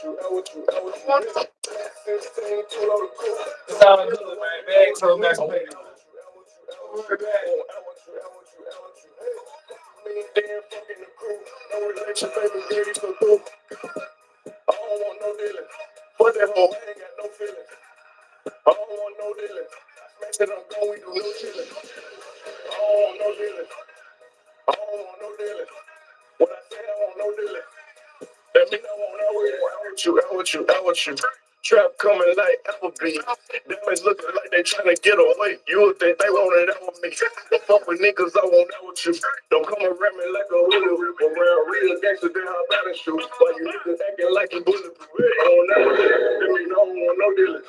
all good, man. Bags so nice, man. Trap coming like Applebee's. Diamonds looking like they trying to get away. You would think they want it out with me. Don't fuck with niggas, I won't out with you. Don't come around me like a hoodoo. Around real gangsters, they hop out and shoot. While you niggas acting like you bulletproof. I don't know what that mean. I don't want no dealing.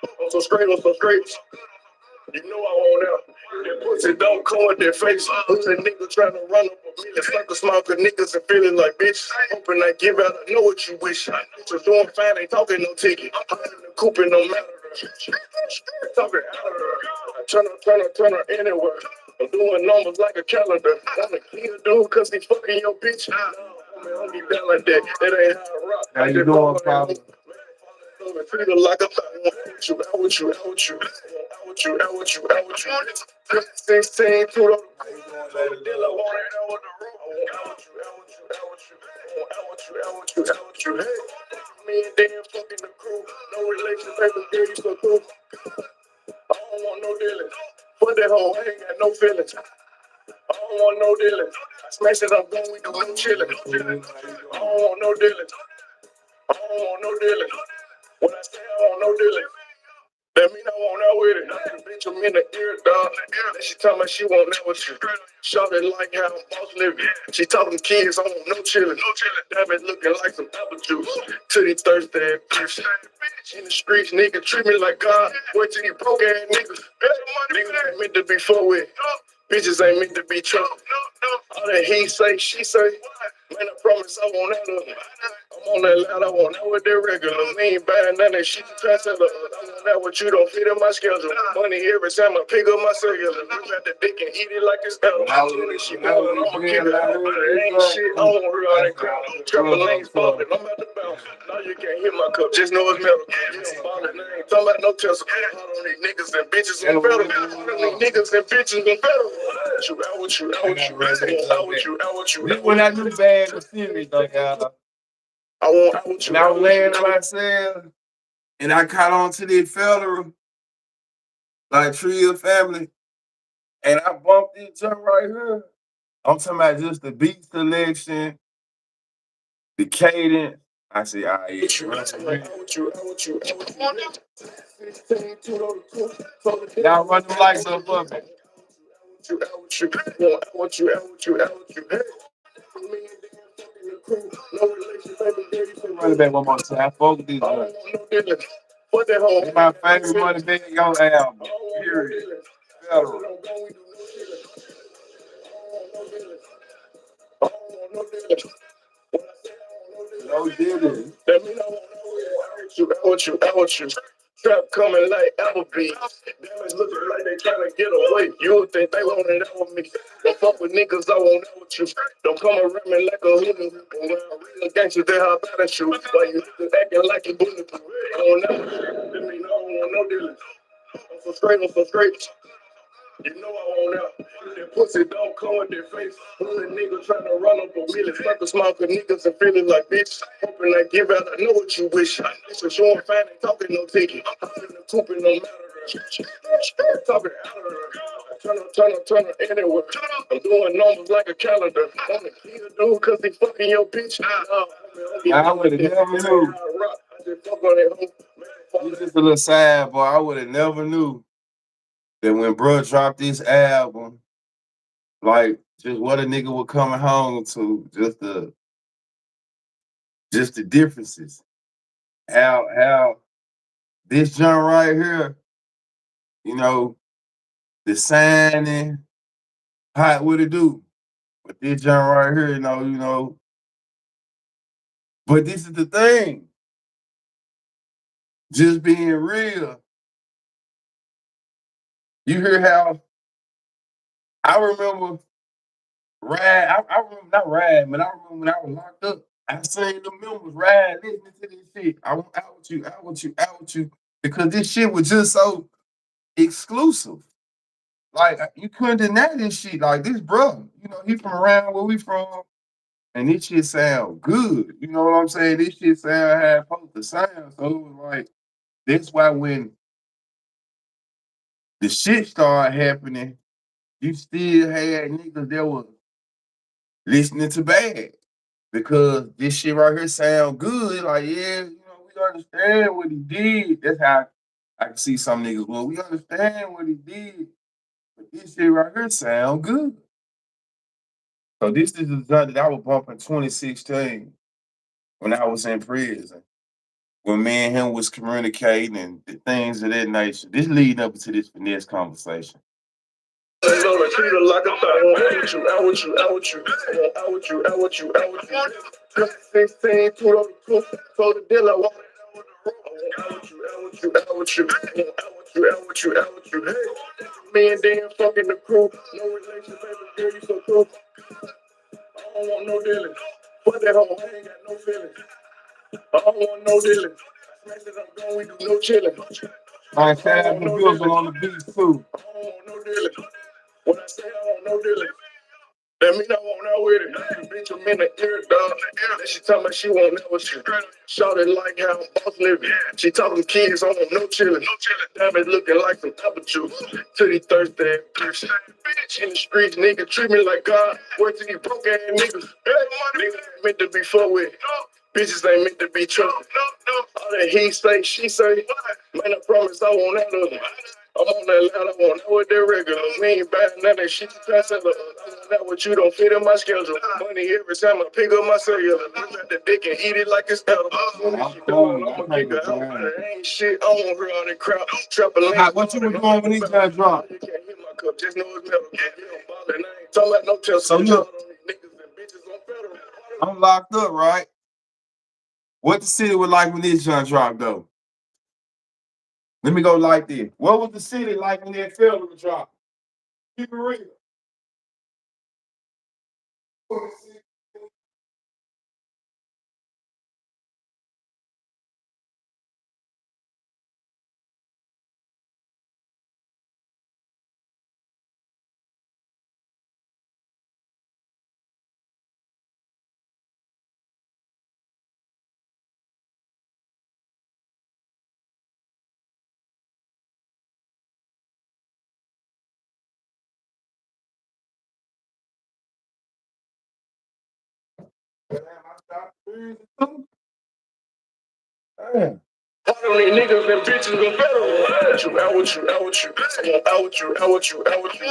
I'm so straight, I'm so straight. You know I want out. That pussy don't come with their face. Pussy nigga trying to run up a million. Sucker smoker niggas and feeling like bitch. Hoping I give out, I know what you wish. Bitches doing fine, ain't talking no ticket. I'm in the coop and no matter. Talking out of her. Turn her anywhere. I'm doing numbers like a calendar. I'm a kill dude cause he fucking your bitch. Nah, man, don't be down like that. That ain't how I rock. How you doing, Papa? Treat her like a out with you, out with you, out with you, out with you, out with you. 16 to the deal, I want it out with the room. Out with you, out with you, out with you, out with you, out with you, out with you. Hey, me and Dan fucking the crew. No relation, baby, girl, you so cool. I don't want no dealings. Fuck that hoe, I ain't got no feelings. I don't want no dealings. I smash it up, going, we do no chilling. I don't want no dealings. I don't want no dealings. When I say I want no dealings, that mean I want out with it. I bitch, I'm in the ear, dog. She tell me she won't out with you. Shout it like how I'm boss living. She talking kids, I want no chillin'. That bitch looking like some apple juice. To these thirsty ass bitch. In the streets, nigga, treat me like God. Wait till you broke ass niggas. Niggas ain't meant to be fucked with. Bitches ain't meant to be trumped. All that he say, she say. Man, I promise I won't out of it. I'm on that loud, I want out with that regular. We ain't buying none of that shit. Try to tell her, I want out what you don't fit in my schedule. Money every time I pick up my cellular. We got the dick and eat it like it's edible. She ballin', I'ma keep it out. It ain't shit, I don't worry all that crap. Triple lanes ballin', I'm at the bounce. Now you can't hit my cup, just know it's metal. You don't ballin', I ain't talking about no Tesla. Hot on these niggas and bitches and federal. Hot on these niggas and bitches and federal. Out with you, out with you, out with you, out with you, out with you. This when I knew bag was serious, though, y'all. I want out with you. And I was laying to myself, and I caught on to the federal, like Tree of Family, and I bumped this jump right here. I'm talking about just the beat selection, the cadence. I said, ah, yeah. Y'all run the lights up for me. Run it back one more time. Fuck with these ones. It's my favorite money bag on album. Period. Federal. No dealing. Out with you. Trap coming like Applebee's. Diamonds looking like they trying to get away. You would think they want it out with me. Don't fuck with niggas, I won't out with you. Don't come around me like a hoodoo. Around real gangsters, they hop out and shoot. While you niggas acting like you bulletproof. I don't know. That mean I don't want no dealings. I'm so straight, I'm so straight. You know I want out. That pussy don't come with their face. Pussy nigga trying to run up a wheel and sucker smoker niggas and feeling like bitch. Hoping I give out, I know what you wish. Bitches showing fine and talking no ticket. I'm in the coop and no matter. Talking out of her. Turn her anywhere. I'm doing numbers like a calendar. I'm a kill dude cause he fucking your bitch. I would have never knew. He's just a little sad boy. I would have never knew that when bro dropped this album, like just what a nigga was coming home to, just the differences. How this joint right here, you know, the signing, how what it do. But this joint right here, you know. But this is the thing. Just being real. You hear how I remember I remember not ride, but I remember when I was locked up. I seen the members ride listening to this shit. I want out with you, out with you, out with you. Because this shit was just so exclusive. Like you couldn't deny this shit. Like this brother, you know, he from around where we from, and this shit sound good. You know what I'm saying? This shit sound had supposed to sound. So it was like that's why when the shit started happening, you still had niggas that was listening to bad. Because this shit right here sound good. Like, yeah, you know, we understand what he did. That's how I can see some niggas. Well, we understand what he did, but this shit right here sound good. So this is the joint that I was bumping 2016 when I was in prison. When me and him was communicating and the things of that nature. This leading up to this finesse conversation. Gonna treat her like a thot. Out with you, out with you, out with you, out with you, out with you, out with you. 16, put on the proof, so the deal I want it out with you, out with you, out with you, out with you, out with you, out with you. Hey, me and Dan fucking the crew, no relation, baby girl, you so cool. I don't want no dealing. Fuck that hoe, I ain't got no feelings. I don't want no dealing. Smash it, I'm going, we do no chilling. I had the bills on the beat too. I don't want no dealing. When I say I want no dealing, that mean I want out with it. Bitch, I'm in the ear, dog. Then she tell me she won't know what she shout it like how I'm boss living. She talking kids, I want no chillin'. Damn it looking like some apple juice. To these thirsty ass bitch. In the streets, nigga, treat me like God. Wait till these broke ass niggas. Niggas ain't meant to be fucked with. Bitches ain't meant to be trusted. All that he say, she say. Man, I promise I won't out of it. I'm on that line, I want out with that regular. We ain't buying none of that shit you try to sell. I want out what you don't fit in my schedule. Money every time I pick up my cellular. Look at the dick and eat it like it's edible. I'm cool. I'ma kick her out. Ain't shit, I want her on the crowd. Trapping lanes. What you was doing when these guys dropped? You can't hit my cup, just know it's metal. I'm ballin', I ain't talking about no test. So look, Niggas and bitches on federal. I'm locked up, right? What the city was like when this joint dropped, though? Let me go like this. What was the city like when that federal dropped? Keep it real. Damn. All these niggas and bitches go federal. Out with you, out with you, out with you, out with you, out with you.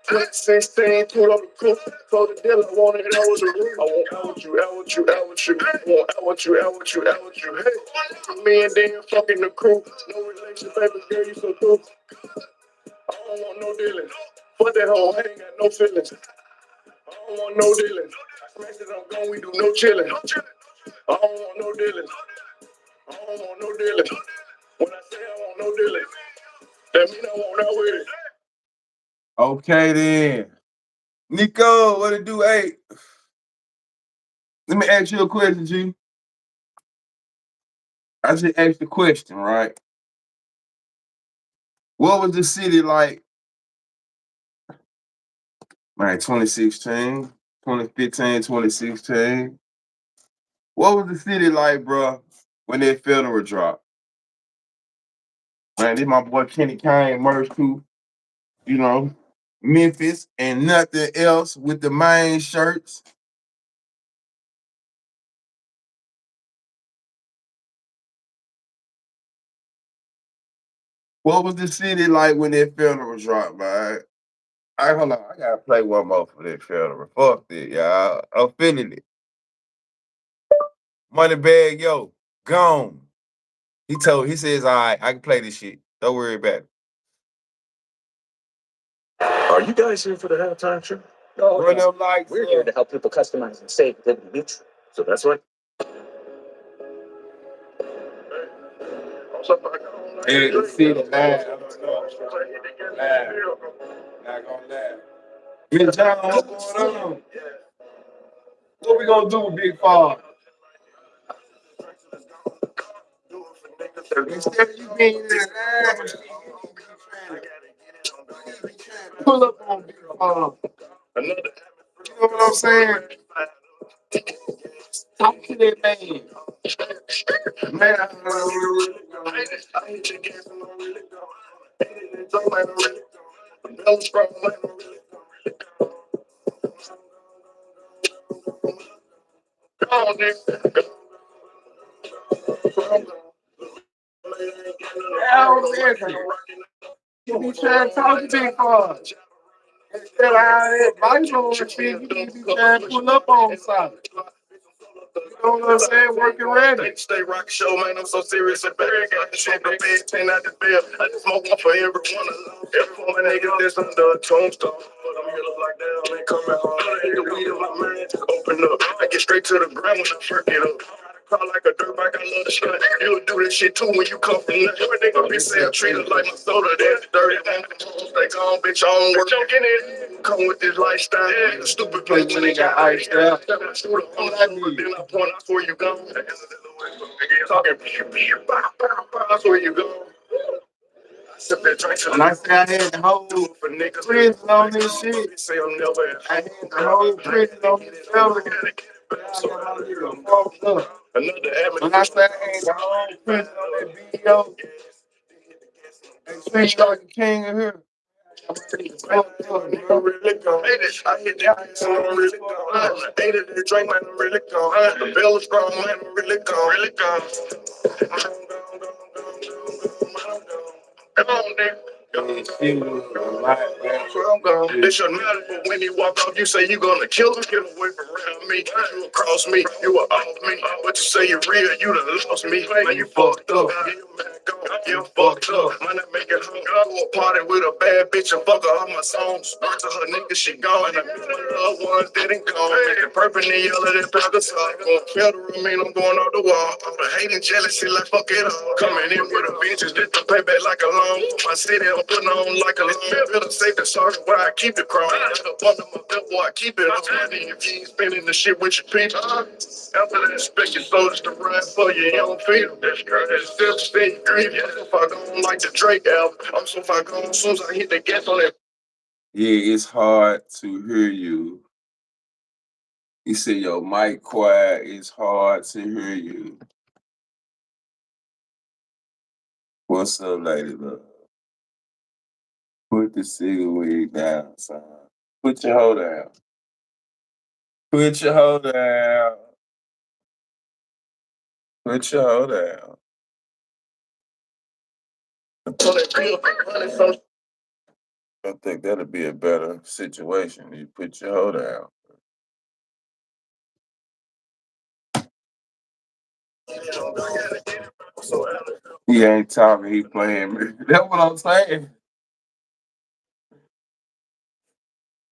2016, put on the proof, so the deal I want it out with the roof. I want out with you, out with you, out with you, I want out with you, out with you, out with you. Hey, me and Dan fucking the crew, no relation, baby girl, you so cool. I don't want no dealing. Fuck that hoe, I ain't got no feelings. I don't want no dealing. I smash it, I'm gone, we do no chilling. I don't want no dealing. I don't want no dealing. When I say I want no dealing, that mean I want out with it. Okay, then. Nico, what it do? Hey, let me ask you a question, G. I just asked the question, right? What was the city like, man, 2016, 2015, 2016? What was the city like, bro, when that federal dropped? Man, this my boy Kenny Kane merged to, you know, Memphis and nothing else with the main shirts. What was the city like when that federal dropped, man? I hold on, I gotta play one more for that federal. Fuck it, y'all. I'm feeling it. Moneybag, yo, gone. He says, all right, I can play this shit. Don't worry about it. Are you guys here for the halftime show? Run them lights. We're here to help people customize and save with BigTruDat. So that's what. Yeah, the city live. I don't know. Live. Not gonna laugh. Miss John, what's going on? What we gonna do with Big Fall? Instead of you being in the line, pull up on Big You know what I'm saying? Talk to that man. Man, you be trying to talk to Big Pun. Instead of how that advice on shit, you need to be trying to pull up on something. You know what I'm saying? Working ready. Stay rock show, man. I'm so serious and bad. Got the shit, the bed, 10 out the bed. I just smoke one for everyone alone. Every one of my niggas that's under a tombstone. But I'm here like that, man. Coming home. I hit the weed of my man. Open up. I get straight to the ground when I first get up. Call like a dirt bike, I love the shit. You'll do this shit too when you come from nothing. Your nigga be saying treated like my soda, that's dirty. Stay gone, bitch, I don't work. Come with this lifestyle. Yeah. Stupid place when they got iced out. Then I point, I swear you gone. Talking, I swear you gone. When I say I had the whole prison on this shit, I had the whole prison on this fella. Fucked up. When I say I had the whole prison on that video, they treat like a king of here. Fucked up, bro. Really gone. I hit that so I'm really gone. Ate it and drank, man, I'm really gone. The bill is strong, man, I'm really gone. Really gone. Come on, nigga. I'm gone. It shouldn't matter, but when you walk off, you say you gonna kill him. Get away from around me. You across me, you were off me. But you say you're real, you done lost me. Man, you fucked up. Yeah, you mad gone. You fucked up. Man, I make it home. Go to a party with a bad bitch and fuck her on my songs. Back to her nigga, she gone. And I miss my loved ones that ain't gone. Making purple and yellow, that pepper sauce. Going federal, mean I'm going off the wall. All the hate and jealousy, like fuck it all. Coming in with a vengeance, this the payback like a loan. My city, I'm putting on like a loan. Feel the safe and sorry where I keep it chrome. Up under my belt, boy, I keep it on. If you ain't spending the shit with your people, after that, expect your soldiers to ride for you. You don't feel that's crazy. Still stay green. If I go like the Drake album, I'm so far gone. As soon as I hit the gas on it. Yeah, it's hard to hear you. You say your mic quiet. It's hard to hear you. What's up, lady? Love? Put the cigarette down, son. Put your hoe down. Put your hoe down. Put your hoe down. I think that'll be a better situation. You put your hoe down. He ain't talking, he playing me. That's what I'm saying.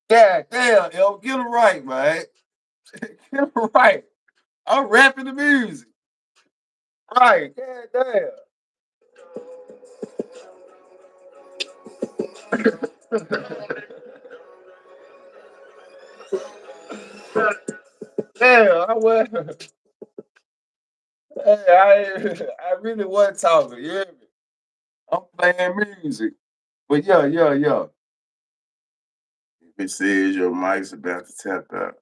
Yeah, damn, yo, get it right, man. Get it right. I'm rapping the music. Right, yeah, damn. Damn, I was. Hey, I really wasn't talking. You hear me? I'm playing music. But yeah. It says your mic's about to tap out.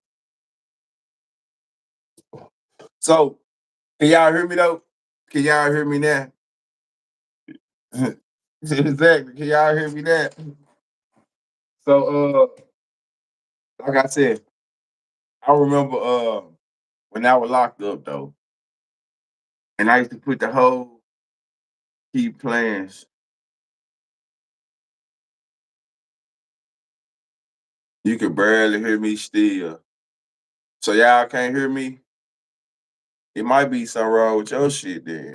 So, can y'all hear me though? Can y'all hear me now? Exactly. Can y'all hear me now? So, like I said, I remember when I was locked up though, and I used to put the whole keep playing. You could barely hear me still. So y'all can't hear me. It might be something wrong with your shit then.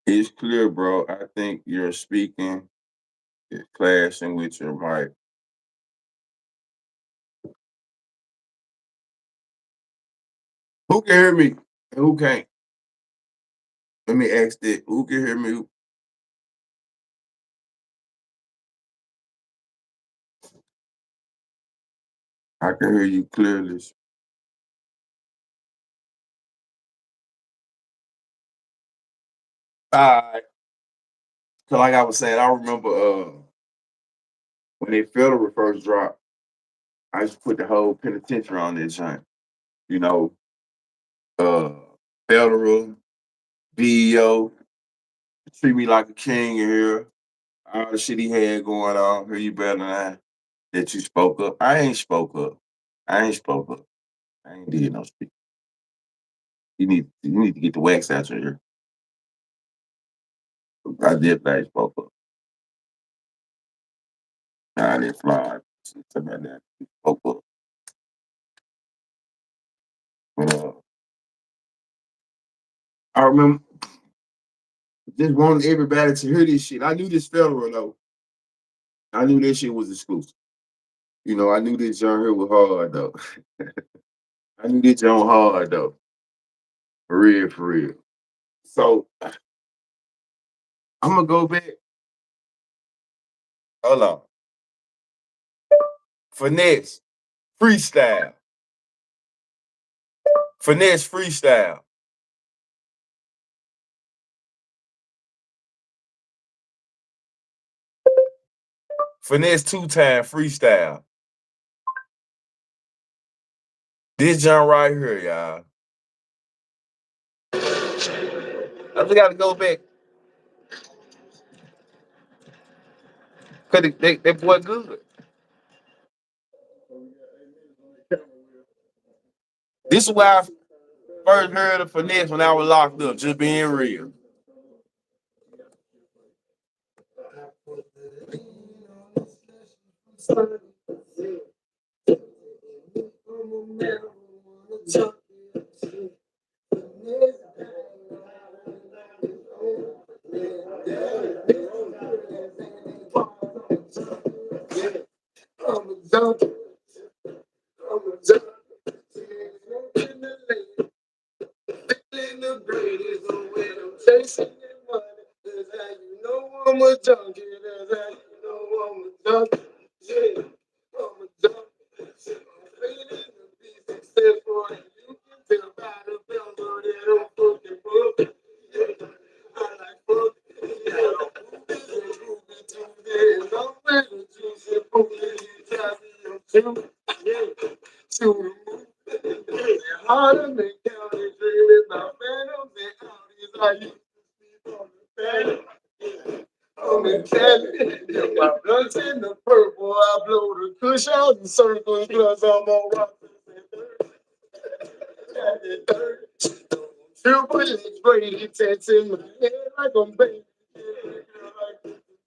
It's clear, bro. I think you're speaking is clashing with your mic. Who can hear me? And who can't? Let me ask that. Who can hear me? I can hear you clearly. Alright. So like I was saying, I remember when they federal first dropped, I used to put the whole penitentiary on that joint. You know, uh federal, BEO, treat me like a king in here. All the shit he had going on. Here you better than I that you spoke up. I ain't spoke up. I ain't spoke up. I ain't did no speak. You need to get the wax out your ear. I did that spoke up. Nah, I didn't fly. Something like that. Spoke up. But I remember just wanting everybody to hear this shit. I knew this federal though. I knew this shit was exclusive. You know, I knew this John here was hard though. I knew this John hard though. For real, for real. So I'm gonna go back. Hold on. Finesse, freestyle. Finesse, freestyle. Finesse, 2-time, freestyle. This John right here, y'all. I just gotta go back. Cause that boy good. This is why I first heard of finesse when I was locked up, just being real. I'm a junkie, that's how you know I'm a junkie. Yeah, I'm a junkie. I'm feeling to be successful, and you can tell by the film that I'm fucking book. Yeah, I like fuck. Yeah, I'm moving to this. I'm ready to see moving. You try me, I'm too. Yeah, to remove. Yeah, harder than county dreaming about phantoms and Audis. I used to sleep on the phantom. I'm in Cali, yeah, my blood's in the purple. I blow the kush out in circles, plus I'm on rock. Triple H Brady tats in my head like I'm baby.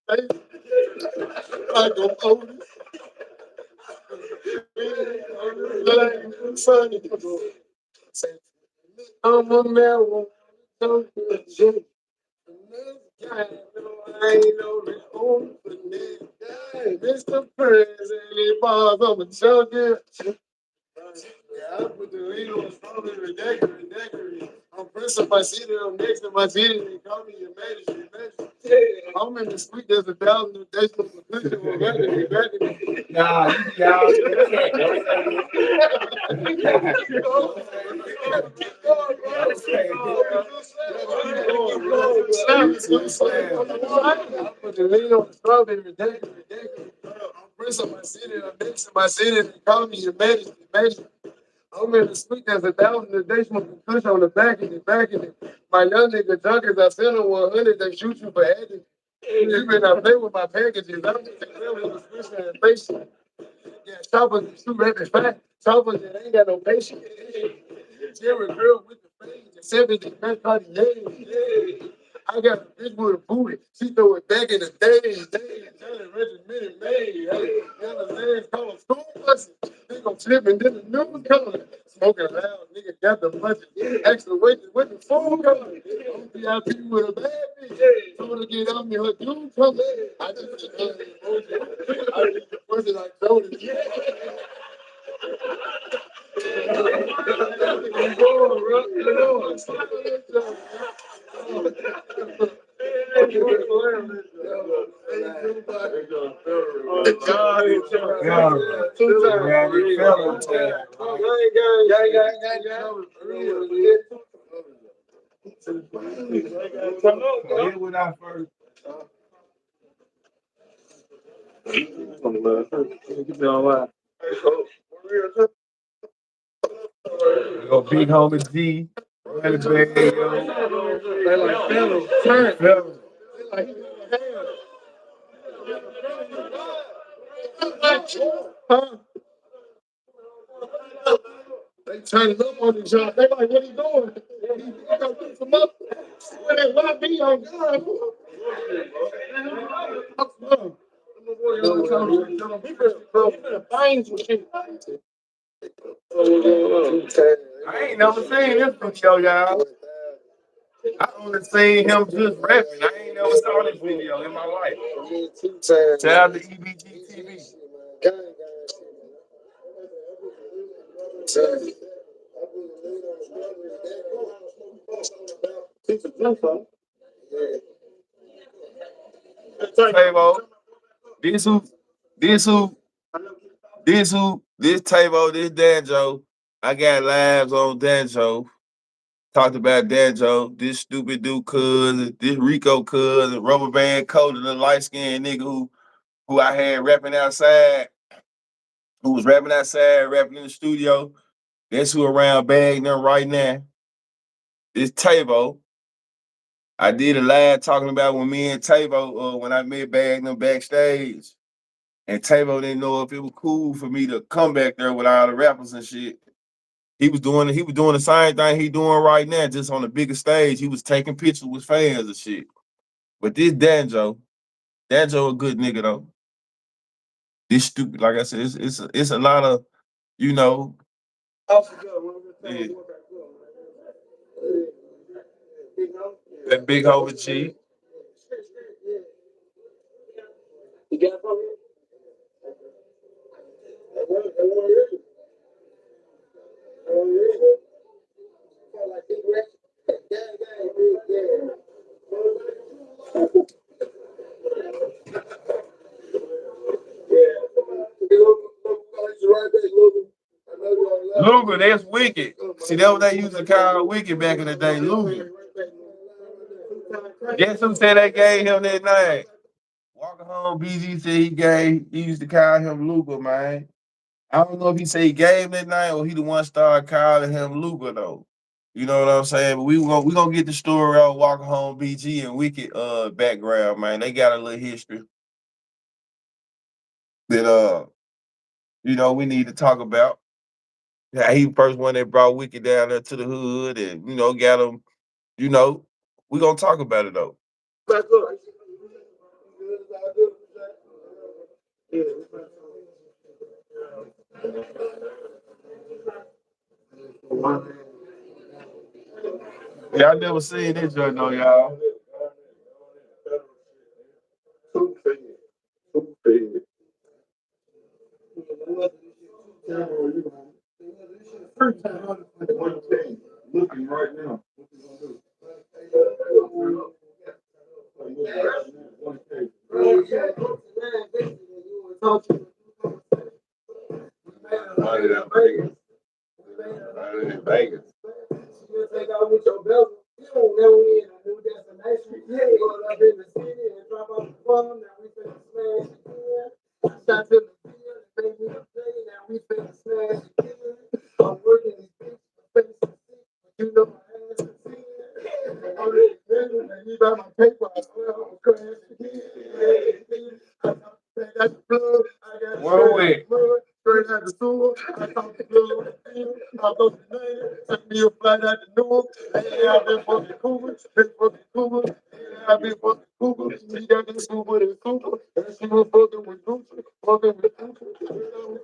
Like I'm old. I'm a marijuana. I ain't no home for this guy. Mr. President, he bars on the junkie. Yeah, I put the lead on strawberry daiquiri. I'm pressing my city, I'm next to my city, they call me your magic. I'm in the street, there's 1,000 days for the position, we're back in it. Nah, I put the lead on strawberry daiquiri. I'm pressing my city, I'm next to my city, they call me your magic. I'm in the street, there's 1,000 days for the push on the back of it. My young nigga junkies, I send them 100, they shoot you for acting. You better not play with my packages. I'm just with the switch and face. Yeah, choppers too rapid fast. Choppers that ain't got no patience. Jerry girl with the fade. The 70 best party. Yeah. I got a bitch with a booty. She throw it back in the days. Johnny Regimented made. Yellow legs call them school buses. They gon' slip and then the news coming. Smoking loud, nigga got the budget. Extra weight with the phone coming. I'm VIP with a bad bitch. Told her to get on me, her dude coming. I just said, I just the person like Jody. Then when I first we go big homie G, running back, yo. They like fellas, turn. Fellas. Like, huh? They turning up on each other. They like, what he doing? He gonna pick some up. When they want me on God. I ain't never seen this video, y'all. I only seen him just rapping. I ain't never saw this video in my life. Shout out to EBG TV. Tavo, this who, this who, this Tavo, this Danjo. I got lives on Danjo. Talked about Danjo, this stupid dude cousin, this Rico cousin, rubber band coated, the light skinned nigga who I had rapping outside, who was rapping outside, rapping in the studio. That's who around bagging them right now. This Tavo. I did a live talking about when me and Tavo, when I met bagging them backstage. And Tavo didn't know if it was cool for me to come back there with all the rappers and shit. He was doing the same thing he doing right now, just on the bigger stage. He was taking pictures with fans and shit. But this Danjo a good nigga though. This stupid, like I said, it's a lot of, you know. Yeah. That big over cheek. Luger, that's wicked. See, that what they used to call wicked back in the day, Luger. Guess who said they gave him that name? Walker home, BG said he used to call him Luger, man. I don't know if he said he gave him that name or he the one started calling him Luger though. You know what I'm saying? But we gonna get the story out Walker home, BG and Wicked background, man. They got a little history that we need to talk about. Yeah, he first one that brought Wicked down there to the hood and got him, we gonna talk about it though. Yeah, I never seen this joint though, y'all. Looking right now. Vegas. Where we? Straight out the sewer, I talk to blood, I go to the name, send me a flight out the Newark, I've been fucking Cougar, I've been fucking Cougar, she got this Cougar and Cougar, and she was fucking with Gucci, fucking with Gucci,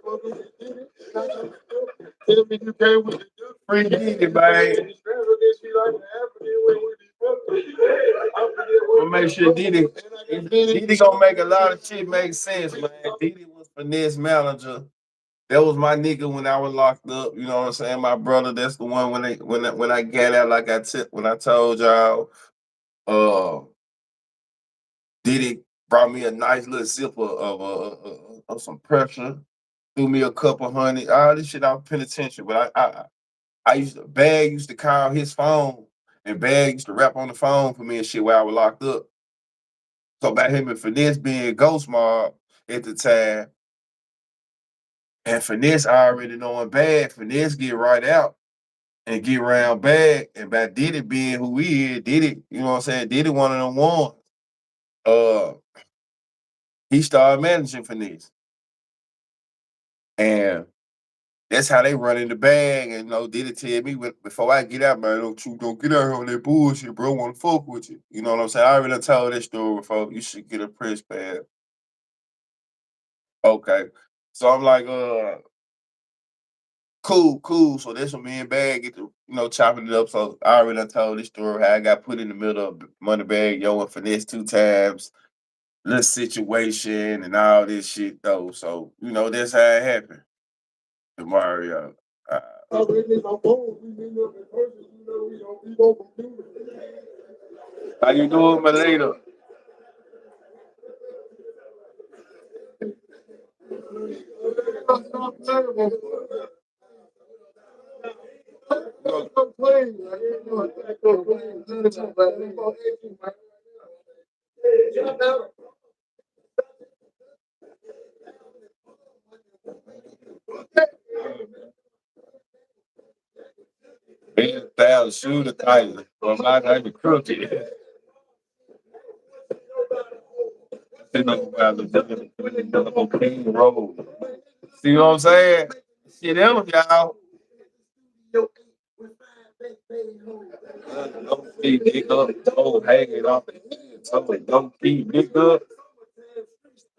fucking with Diddy, tell me you came with the free Diddy, man. I'm gonna make sure Diddy gonna make a lot of shit make sense, man. Diddy was finesse manager. That was my nigga when I was locked up. You know what I'm saying? My brother. That's the one when I got out. Like when I told y'all, uh, Diddy brought me a nice little zipper of some pressure. Threw me a couple hundred. All this shit out of penitentiary. But I used to call his phone And Bag used to rap on the phone for me and shit while I was locked up. So about him and Finesse being Ghost Mob at the time, and Finesse already knowing Bag, Finesse get right out and get around Bag, and by Diddy being who he is, Diddy, you know what I'm saying? Diddy one of them ones. Uh, he started managing Finesse, and that's how they run in the bag. And Diddy tell me before I get out, man, don't get out here on that bullshit, bro. I want to fuck with you. You know what I'm saying? I already done told this story before. You should get a press pad. Okay. So I'm like, cool. So that's when me and Bag get to, chopping it up. So I already done told this story how I got put in the middle of Money Bag, Yo, and Finesse 2 times, little situation and all this shit though. So, that's how it happened. To Mario. Uh, how you doing, Melina? Being a shooter title. Well, my name is Crooked. Sitting on the King Road. See what I'm saying? Shit else, y'all. Don't keep big up. Oh, hang it off. So don't keep big up.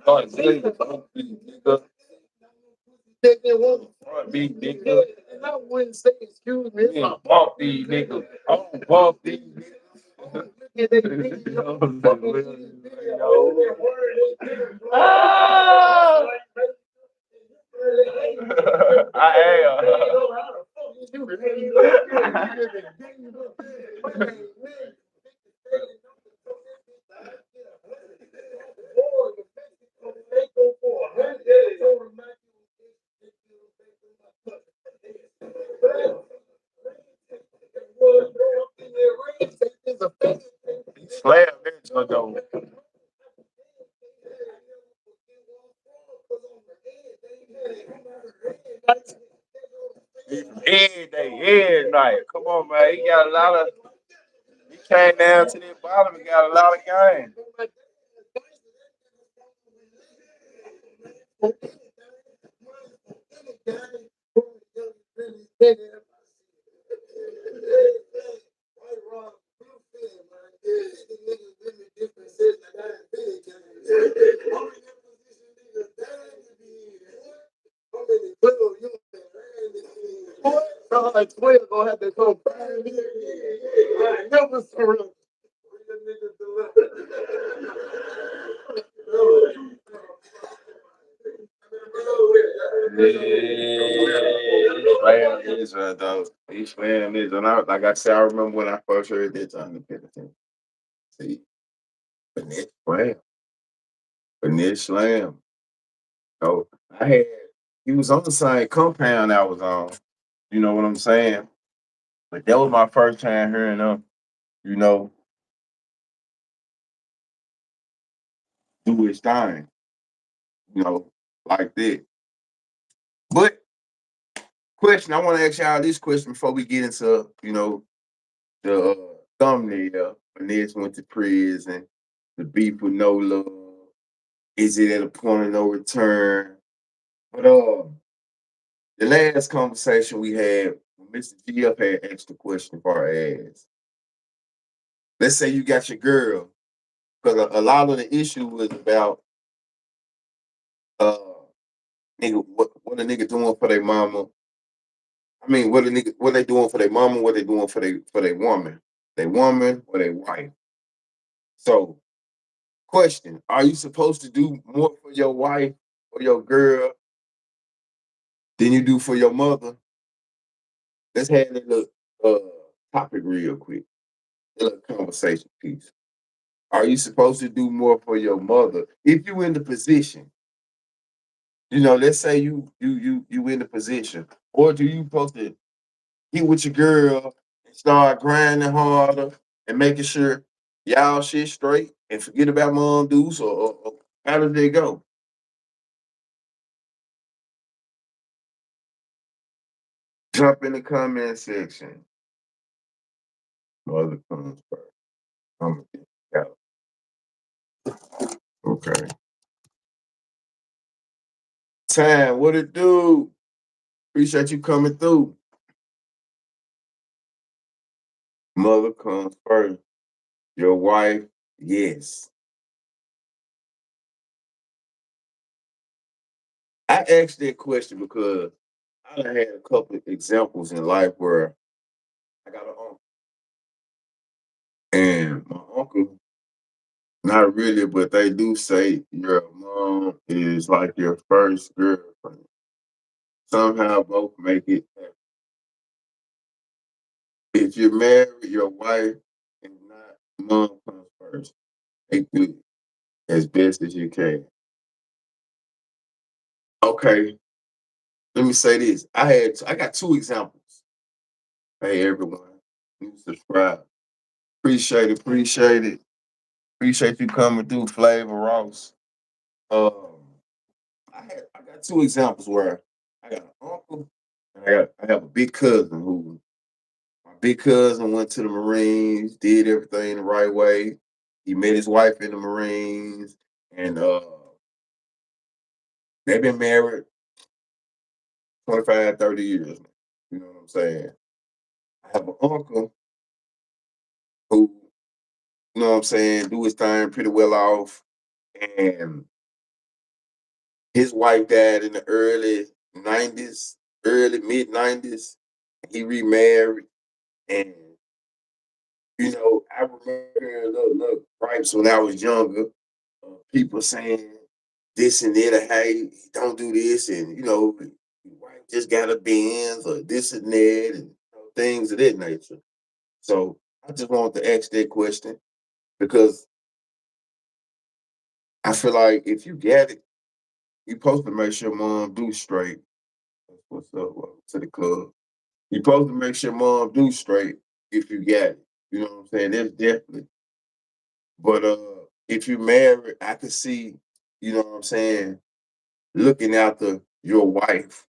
Don't keep big up. Front be big up. And I wouldn't say excuse me. Yeah, bump these niggas. I don't bump these Ah! I slam that though. Every night. Come on, man. He got a lot of. He came down to the bottom. He got a lot of game. Slam this though. He slam this, and like I said, I remember when I first heard that time to pay attention. See, Finesse slam, Finesse slam. So I had he was on the same compound I was on. You know what I'm saying? But that was my first time hearing him. You know, do his thing. Like that. But question, I want to ask y'all this question before we get into the thumbnail. Finesse went to prison. The beef with no love. Is it at a point of no return? But the last conversation we had, Mr. GF had asked the question for our ass. Let's say you got your girl, because a lot of the issue was about uh nigga, what a nigga doing for their mama. I mean, what they doing for their mama, what they doing for their woman. Their woman or their wife. So, question, are you supposed to do more for your wife or your girl than you do for your mother? Let's have that little topic real quick. A little conversation piece. Are you supposed to do more for your mother if you in the position? Let's say you in the position, or do you supposed to get with your girl and start grinding harder and making sure y'all shit straight and forget about mom dudes or how did they go? Jump in the comment section. Mother comes first. I'm gonna get it out. Okay. Time, what it do? Appreciate you coming through. Mother comes first. Your wife, yes. I asked that question because I done had a couple of examples in life where I got an uncle, and my uncle, not really, but they do say your mom is like your first girlfriend. Somehow both make it happen. If you're married, your wife and not mom comes first. Make it as best as you can. Okay, let me say this. I got two examples. Hey everyone, you subscribe. Appreciate it, appreciate it. Appreciate you coming through, Flavor Ross. Um, I got two examples where I got an uncle and I have a big cousin who my big cousin went to the Marines, did everything the right way. He met his wife in the Marines, and they've been married 25, 30 years now. You know what I'm saying? I have an uncle who, you know what I'm saying, do his thing pretty well off. And his wife died in the early 90s, early mid 90s. He remarried. And, I remember hearing little gripes when I was younger. People saying this and that, hey, don't do this. And, your wife just got a Benz or this and that, and things of that nature. So I just wanted to ask that question because I feel like if you get it, you're supposed to make sure mom do straight. What's up? Welcome to the club. You're supposed to make sure mom do straight if you got it. You know what I'm saying? That's definitely. But if you married, I could see, you know what I'm saying, looking after your wife.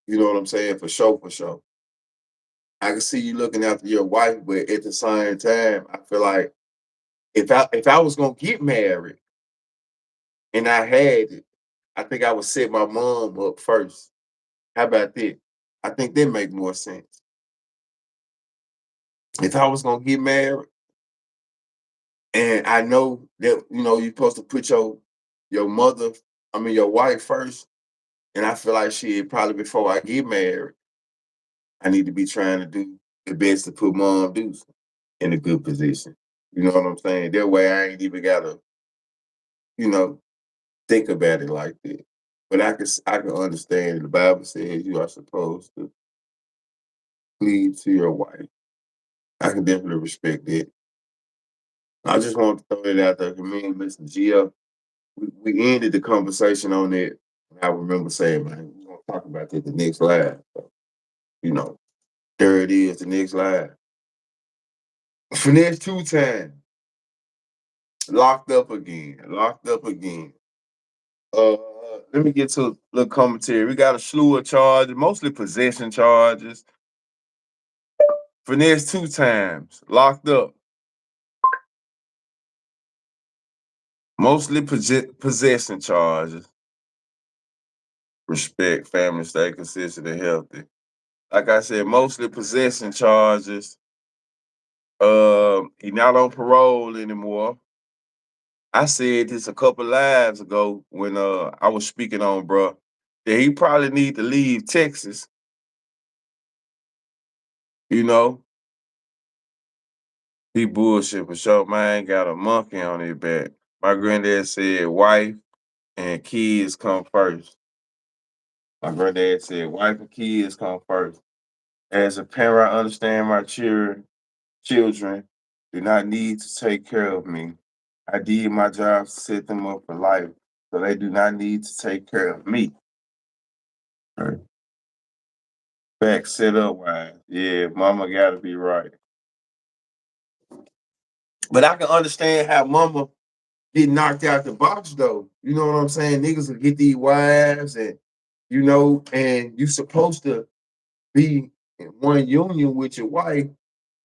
You know what I'm saying? For sure, for sure. I can see you looking after your wife, but at the same time, I feel like if I was gonna get married and I had it, I think I would set my mom up first. How about that? I think that make more sense. If I was gonna get married and I know that you're supposed to put your mother, I mean your wife first, and I feel like shit probably before I get married, I need to be trying to do the best to put mom Deuce in a good position. You know what I'm saying? That way I ain't even gotta, you know, think about it like that. But I can understand the Bible says you are supposed to cleave to your wife. I can definitely respect that. I just want to throw that out there. Me and Mr. Gia, we ended the conversation on it. I remember saying, man, we're gonna talk about that the next live. So, you know, there it is, the next live. Finesse two time, locked up again, locked up again. Uh, Let me get to a little commentary. We got a slew of charges, mostly possession charges. Finesse two times, locked up, mostly possession charges. Respect, family, stay consistent and healthy. Like I said, mostly possession charges. He not on parole anymore. I said this a couple lives ago when I was speaking on bruh that he probably need to leave Texas. You know, he bullshit for sure. Man got a monkey on his back. My granddad said wife and kids come first. My granddad said wife and kids come first. As a parent, I understand my children do not need to take care of me. I did my job to set them up for life, so they do not need to take care of me. Right. Back set up wise. Yeah, mama gotta be right. But I can understand how mama get knocked out the box though. You know what I'm saying? Niggas will get these wives and and you supposed to be in one union with your wife.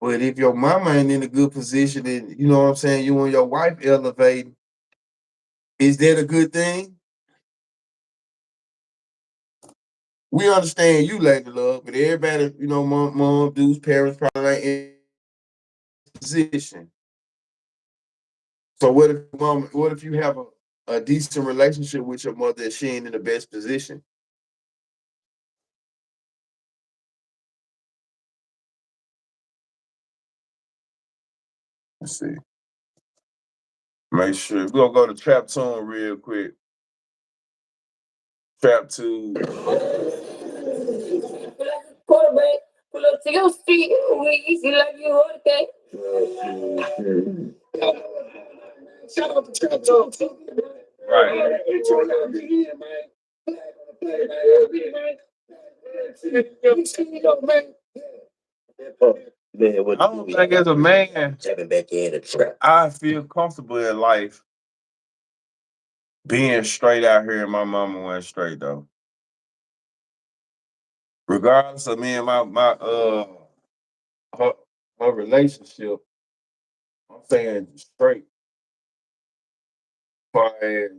But if your mama ain't in a good position and you know what I'm saying, you and your wife elevating, is that a good thing? We understand you, Lady Love, but everybody, mom, dudes, parents probably ain't in position. So what if you have a decent relationship with your mother and she ain't in the best position? Let's see. Make sure we're gonna go to Trap Tune real quick. Trap Tune. Quarterback, pull up to your street, we easy like you okay. Shout out to Trap Talk. Right. I don't think as a man, I feel comfortable in life being straight out here and my mama went straight though. Regardless of me and her, her relationship, I'm saying straight. Far as,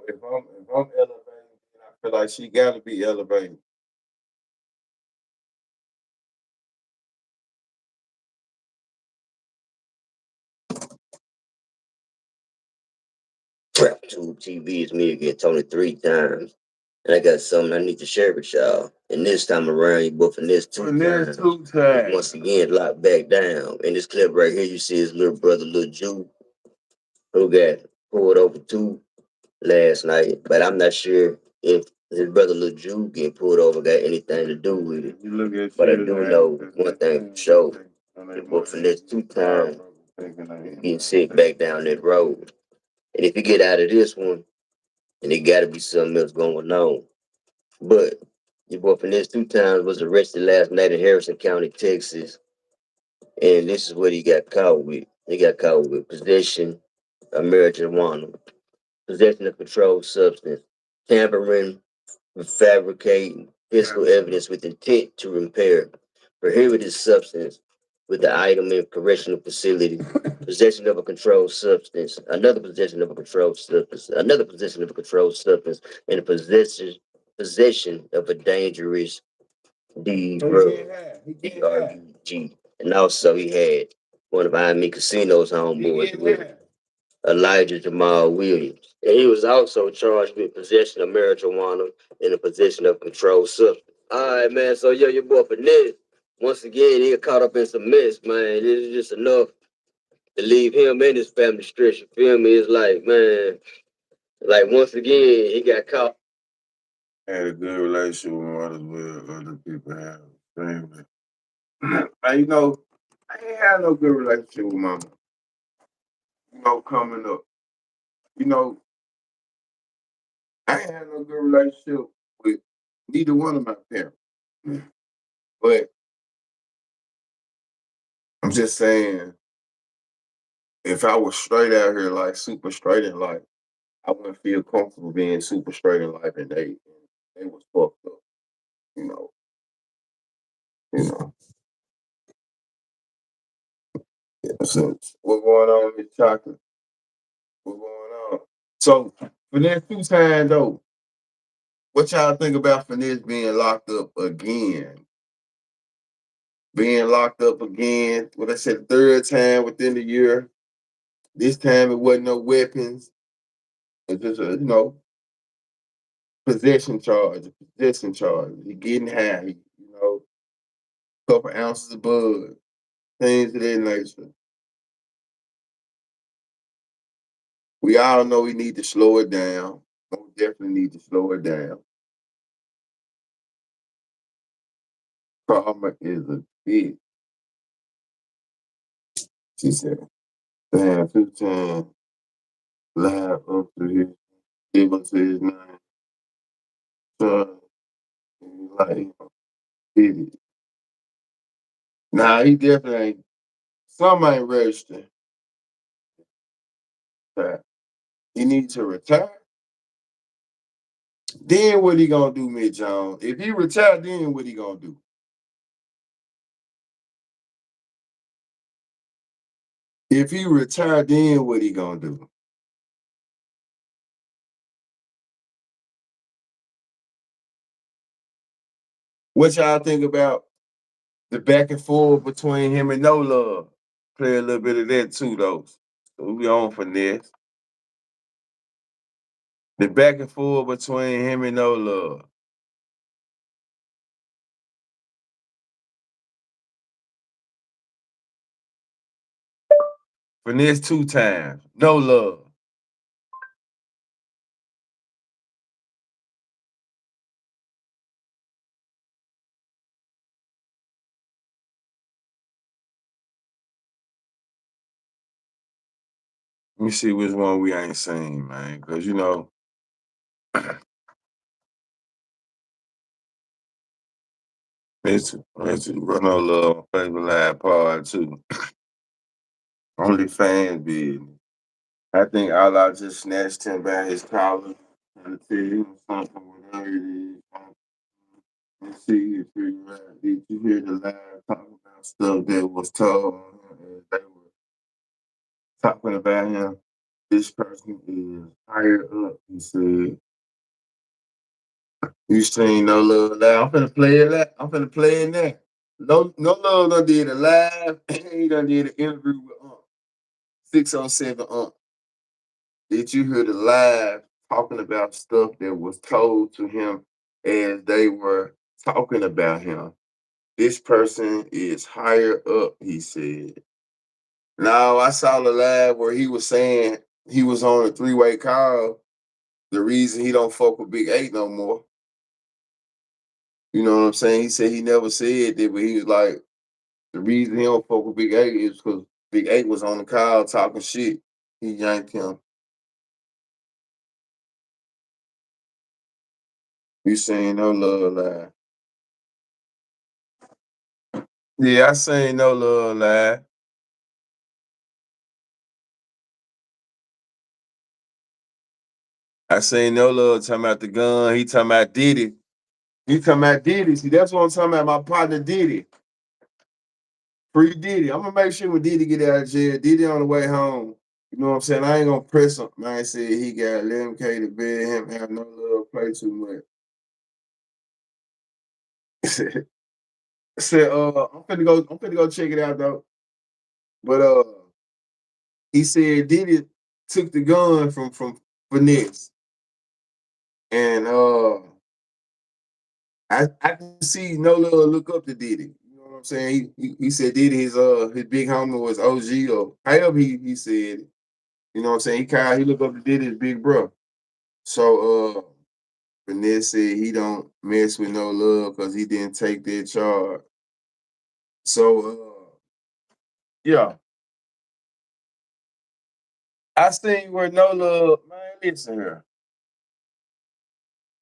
if I'm elevating, I feel like she gotta be elevating. Trap Tube TV is me again, Tony, 3 times. And I got something I need to share with y'all. And this time around, you both in this Two times. once again locked back down. In this clip right here, you see his little brother, Lil Jew, who got pulled over too last night. But I'm not sure if his brother Lil Jew getting pulled over got anything to do with it. But I do know one thing for sure. The both in this 2 times, getting sick back down that road. And if you get out of this one, and it gotta be something else going on. But your boy Finesse 2 times was arrested last night in Harrison County, Texas. And this is what he got caught with. He got caught with possession of marijuana, possession of controlled substance, tampering with fabricating physical evidence with intent to impair, prohibited substance with the item in correctional facility, possession of a controlled substance, another possession of a controlled substance, another possession of a controlled substance, and a possession of a dangerous DRUG. And also he had one of Miami Casino's homeboys with him, Elijah Jamal Williams. And he was also charged with possession of marijuana and the possession of controlled substance. All right, man. So, yo, your boy Finesse, once again, he got caught up in some mess, man. This is just enough to leave him and his family stressed. You feel me? It's like, man, like once again, he got caught. Had a good relationship with others with other people have family. Man, I ain't had no good relationship with mama. Coming up. You know, I ain't had no good relationship with neither one of my parents. But I'm just saying, if I was straight out here, like super straight in life, I wouldn't feel comfortable being super straight in life, and they was fucked up. You know, you know. Yeah, so what going on with chocolate? What going on? So Finesse 2 times though, what y'all think about Finesse being locked up again? Being locked up again. What I said, third time within the year. This time it wasn't no weapons. It's just a possession charge. Possession charge. He getting high. Couple ounces of bud. Things of that nature. We all know we need to slow it down. We definitely need to slow it down. Karma is a bitch. She said, damn, 2 times live up to his, give unto his name. Son, like, Idiot. Nah, he definitely ain't. Some ain't registered. He needs to retire. Then what he gonna do, Mitch Jones? If he retire, then what he gonna do? If he retire, then what he gonna do? What y'all think about the back and forth between him and No Love? Play a little bit of that too, though. So we on finesse. The back and forth between him and No Love. Finesse 2 times. No Love. Let me see which one we ain't seen, man. Because, you know, it's Run No Love, favorite live part too. Only fans business. I think Allah just snatched him by his collar and tell him something, whatever it is. And see if figure out. Did you hear the live talking about stuff that was told on him as they were talking about him? This person is higher up, he said. You seen No Love Live? I'm finna play it. I'm finna play it now. No Love done did a live. He done did an interview with 607 Did you hear the live talking about stuff that was told to him as they were talking about him? This person is higher up, he said. Now, I saw the live where he was saying he was on a three-way call. The reason he don't fuck with Big 8 no more. You know what I'm saying? He said he never said that, but he was like, the reason he don't fuck with Big 8 is because Big 8 was on the call talking shit. He yanked him. You seen No Love Live. Yeah, I seen No Love Live. I seen No Love talking about the gun. He talking about Diddy. He talking about Diddy. See, that's what I'm talking about. My partner Diddy. Free Diddy. I'm gonna make sure when Diddy get out of jail, Diddy on the way home. You know what I'm saying? I ain't gonna press him. Man said he got 11K to bed him have No Love play too much. Said, I'm finna go check it out though. But he said Diddy took the gun from Finesse. And I can see No Love look up to Diddy. You know what I'm saying? He said Diddy his big homie was OG or however he said it. You know what I'm saying? He look up to Diddy's big bro. So Finesse said he don't mess with No Love because he didn't take that charge. So yeah. I seen where No Love, man, listen here.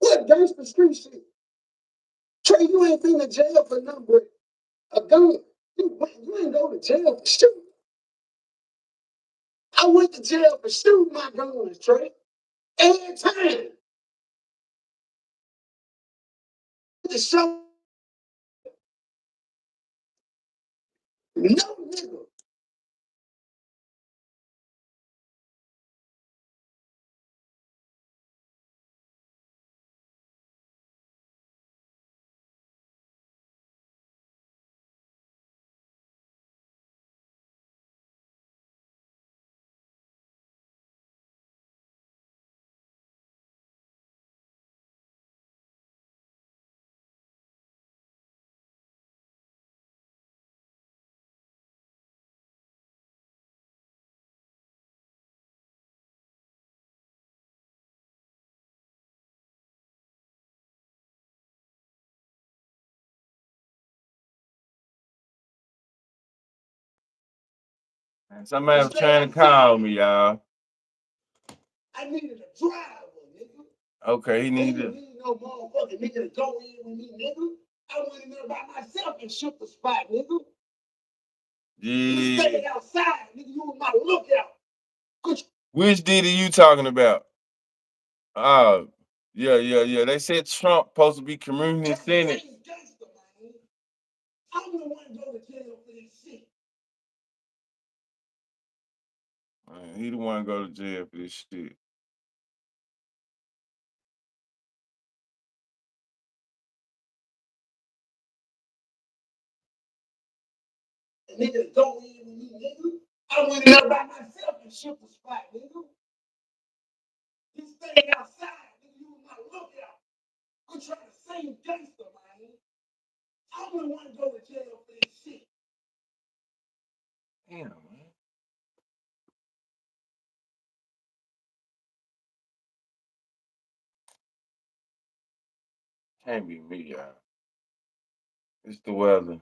What gangster street shit? Trey, you ain't been to jail for nothing but a gun. You ain't go to jail for shooting. I went to jail for shooting my guns, Trey. Every time. To show no nigga. Somebody was trying to call me, y'all. I needed a driver, nigga. Okay, he needed. I didn't need no motherfucking nigga to go in with me, nigga. I went in there by myself and shook the spot, nigga. You Yeah. stayed outside, nigga. You was my lookout. Which Diddy you talking about? Oh, yeah. They said Trump supposed to be community senate. Gangster, man. I'm the one to go to jail for this shit. Man, he the one go to jail for this shit. And niggas don't leave with me, nigga. I went in there by myself and shook the spot, nigga. You stayed outside, nigga. You was my lookout. I'm trying to save gangster, man. I'm the one to go to jail for this shit. Damn, man. Can't be me, y'all. It's the weather.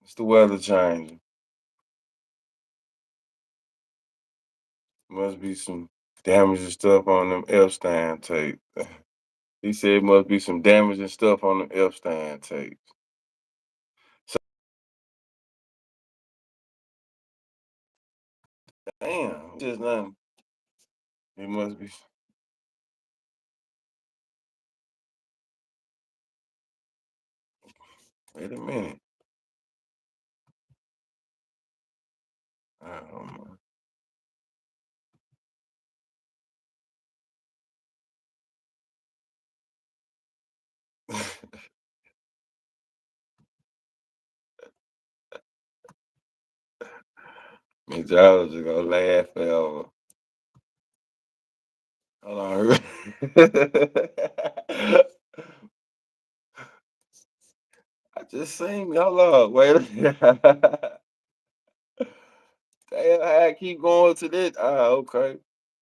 It's the weather changing. Must be some damaging stuff on them Epstein tape. He said it must be some damaging stuff on them Epstein tapes. Damn, just nothing. It must be. Wait a minute. I don't know. Miss Giles is gonna laugh forever. Hold on. I just seen. Hold on. Wait. Damn, I keep going to this. Ah, okay.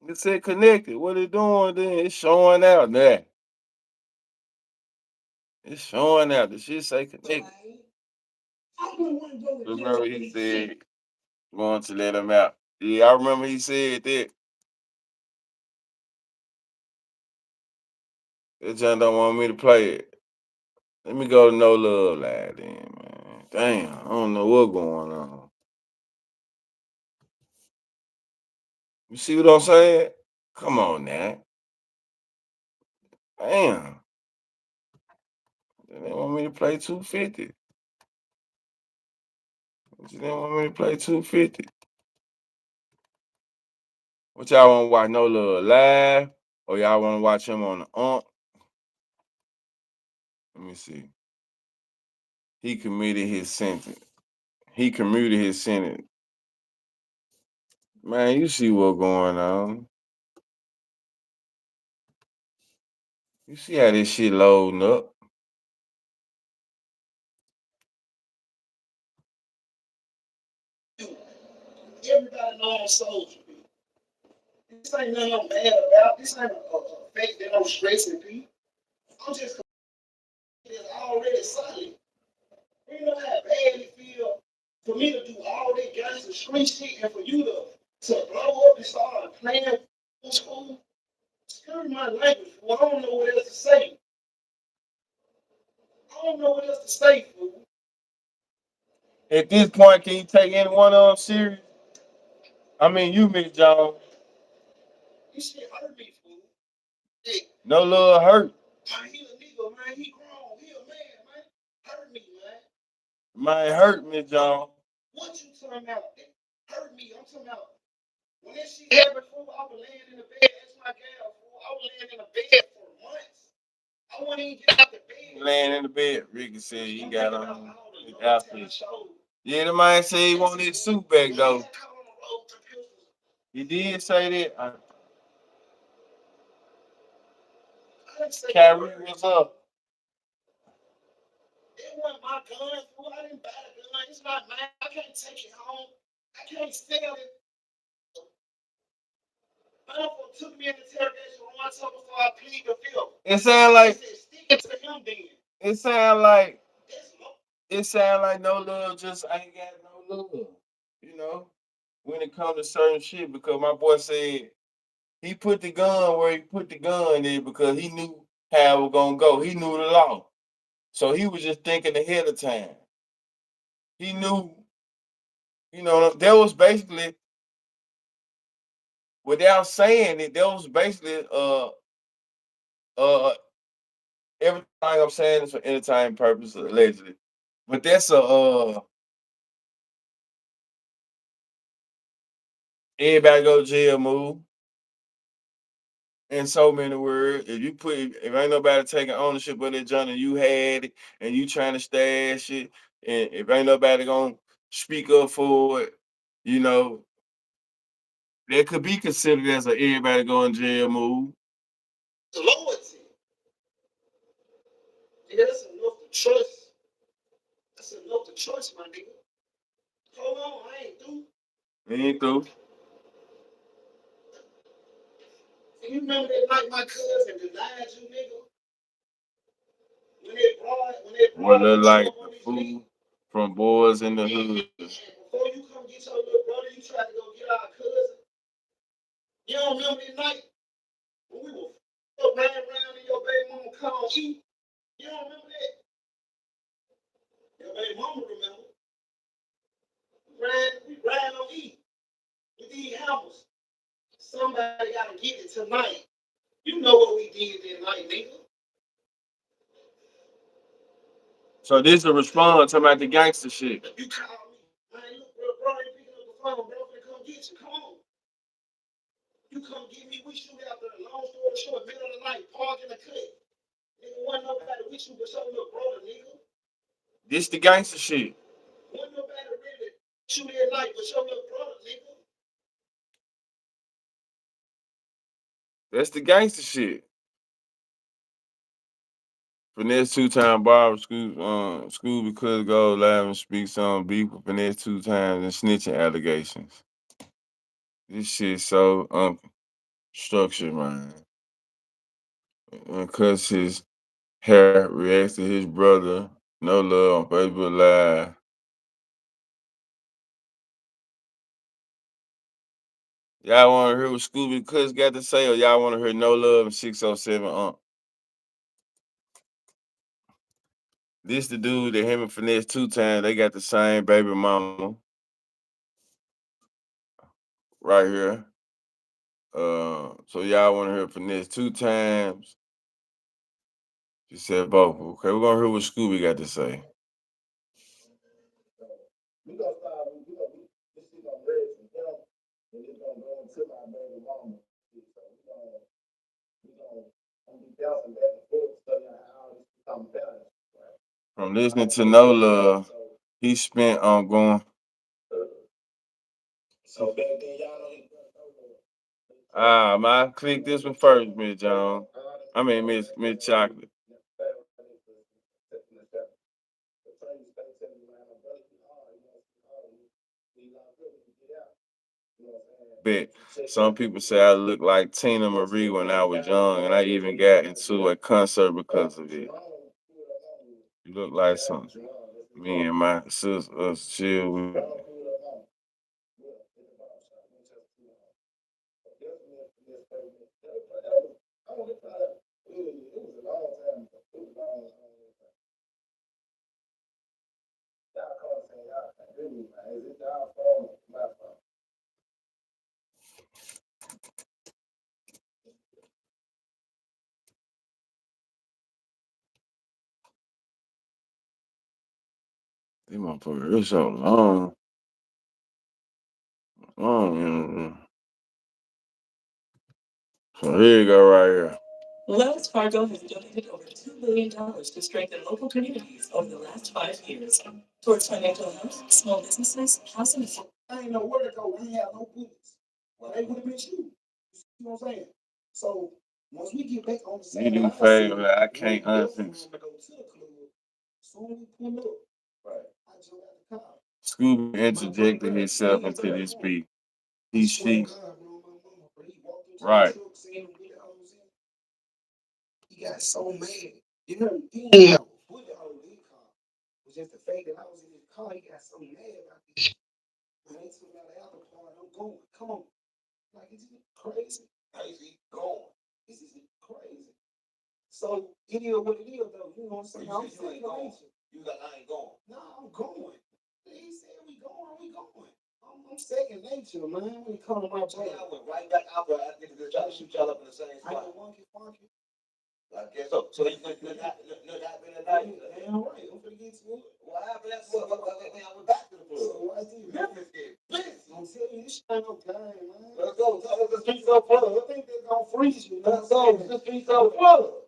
It said connected. What it doing then? It's showing out there. It's showing out. The shit say connected. Remember he said going to let him out. Yeah, I remember he said that. That John don't want me to play it. Let me go to No Love Live then, man. Damn, I don't know what's going on. You see what I'm saying? Come on now. Damn. They didn't want me to play 250. They didn't want me to play 250. What y'all want to watch No Love Live? Or y'all want to watch him on the ump? Let me see. He committed his sentence. He commuted his sentence. Man, you see what's going on. You see how this shit loading up. Everybody know I'm a soldier. This ain't nothing I'm mad about. This ain't a fact that I'm stressing people. I'm just already solid. You know how bad it feel for me to do all that gangster street shit and for you to blow up and start playing school. Excuse my language, fool. I don't know what else to say. I don't know what else to say, fool. At this point, can you take any one of them serious? I mean, you, Miss Jones. This shit hurt me, fool. Hey, No Love hurt. man, he a nigga, man. He grown. He a man, man. Hurt me, man. Man, hurt, Miss Jones. What you talking about? It hurt me. I'm talking about when that shit happened, fool, I was laying in the bed. That's my gal, fool. I was laying in the bed for months. I wouldn't even get out the bed. Laying in the bed, Ricky said he got on his outfit. Yeah, the man said he wanted his suit back, though. He did say that. Kyrie, what's up? It wasn't my gun, fool. I didn't buy the gun. It's not mine. I can't take it home. I can't sell it. My uncle took me in the interrogation room. I told him before I plead the fifth. It sound like. He said, stick it to him then. It sound like. It sound like No Love just ain't got no love. You know, when it comes to certain shit, because my boy said he put the gun where he put the gun in because he knew how it was gonna go. He knew the law. So he was just thinking ahead of time. He knew, there was basically, without saying it, there was basically uh everything I'm saying is for entertainment purposes, allegedly. But that's a everybody go to jail move. In so many words, if ain't nobody taking ownership of that junk and you had it and you trying to stash it, and if ain't nobody gonna speak up for it, you know, that could be considered as a everybody going to jail move. Loyalty. Yeah, that's enough to trust. That's enough to trust, my nigga. Hold on, I ain't through. He ain't through. You remember that night my cousin denied you, nigga? When they brought Look like up on the his food from boys in the hood. before you come get your little brother, you tried to go get our cousin. You don't remember that night when we were ran around in your baby mama car on E? You don't remember that? Your baby mama remember. We ran on E with these hammers. Somebody gotta get it tonight. You know what we did that night, nigga. So this a response talking about the gangster shit. You call me. Man, look, bro ain't picking up the phone, bro. I'm gonna come get you. Come on. You come get me. We shoot out there. Long story short, middle of the night, park in the cut. Nigga, wasn't nobody with you but your little brother, nigga. This the gangster shit. Wasn't nobody really shoot that night but your little brother, nigga. That's the gangster shit. Finesse two-time barber school because go live and speaks on beef with finesse 2 times and snitching allegations. This shit so structured, man. Because his hair reacts to his brother, no love on Facebook Live. Y'all want to hear what Scooby Cuss got to say, or y'all want to hear No Love and 607 This the dude that him and Finesse 2 times, they got the same baby mama right here. So y'all want to hear Finesse 2 times. She said both. Okay, we're gonna hear what Scooby got to say. We gonna start. We gonna this shit gonna raise from him, and it's gonna go into my baby mama. So we gonna be bouncing back and forth, studying how this become better. From listening to No Love, he spent on going. So back then, y'all know his I click this one first, Miss Jones. I mean Miss Chocolate. Bet. Some people say I look like Tina Marie when I was young, and I even got into a concert because of it. You look like something. Me and my sister chill with. This motherfucker is so long. Long. So here you go right here. Wells Fargo has donated over $2 billion to strengthen local communities over the last 5 years towards financial health, small businesses, housing. I ain't know where to go. I ain't have no business. Well, they would have been you. You know what I'm saying? So once we get back on the same, You do favor, I can't unfix. Soon we pull up. Right. I jump out the car. Scooby interjected himself into this beat. She. Right. He got so mad. You know, he didn't have a bullet hole in his car. It was just the fact that I was in his car. He got so mad about this. When they took me out of the apple cart, I'm going. Come on. Like, is it crazy? Is he going? Is it crazy? So it is what it is, though. You know what I'm saying? I'm second nature. You got, I ain't going. No, I'm going. He said we going, we going. I'm second nature, man. When it comes to my brother, I went right back out there after this, try to shoot y'all up in the same spot. I won't get funky. I guess so. So you not been a night. Damn right. I'm finna get to it. What happened? That's what I went back to the club. So why did Memphis get pissed? I'm telling you, this shit ain't no game, man. Let's go. The streets so flood. I think they're gonna freeze you. Let's go. The streets so flood.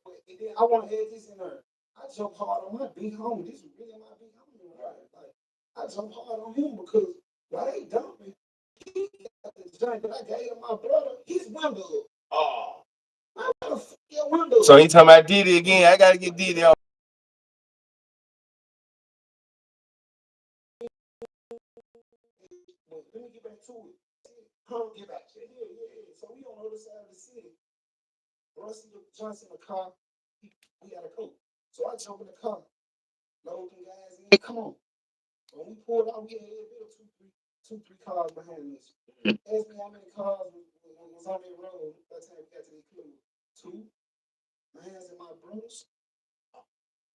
I want to add this in there. I jump hard on my big homie. This is really my big homie, right? Like I jump hard on him because why they dumping? He got the joint that I gave my brother. His window. Oh. So he talking about Diddy again. I gotta get Diddy on. Let me get back to it. Get back to it. Yeah. So we on the other side of the city. Rusty Johnson in the car. We got a coat. So I jump in the car. Load them guys in. Hey, come on. When we pulled out, we had a bit of two, three cars behind us. Ask me how many cars was on that road by the time we got to the club. Two. My hands and my brothers.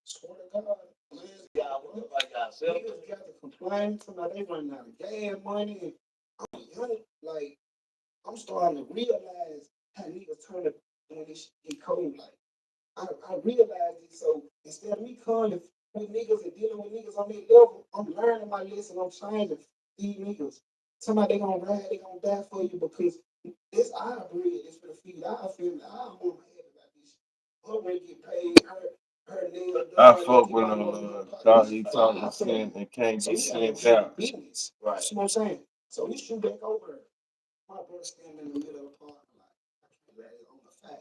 Swear to God. Niggas got to complain to me. They running out of gas money. I'm young. Like, I'm starting to realize how niggas turn it when this shit get cold. Like, I realize it. So instead of me coming with niggas and dealing with niggas on their level, I'm learning my lesson. I'm changing these niggas. Somebody they gonna ride, they gonna die for you because this our bread is for the feed our family. I don't want my head about this. Her rent get paid, her nails done. I fuck with him. Thought he talking sin and can't get sent out. Business. Right. You know what I'm saying? So we shoot back over. My brother standing in the middle of the parking lot. I can't let it on the 5.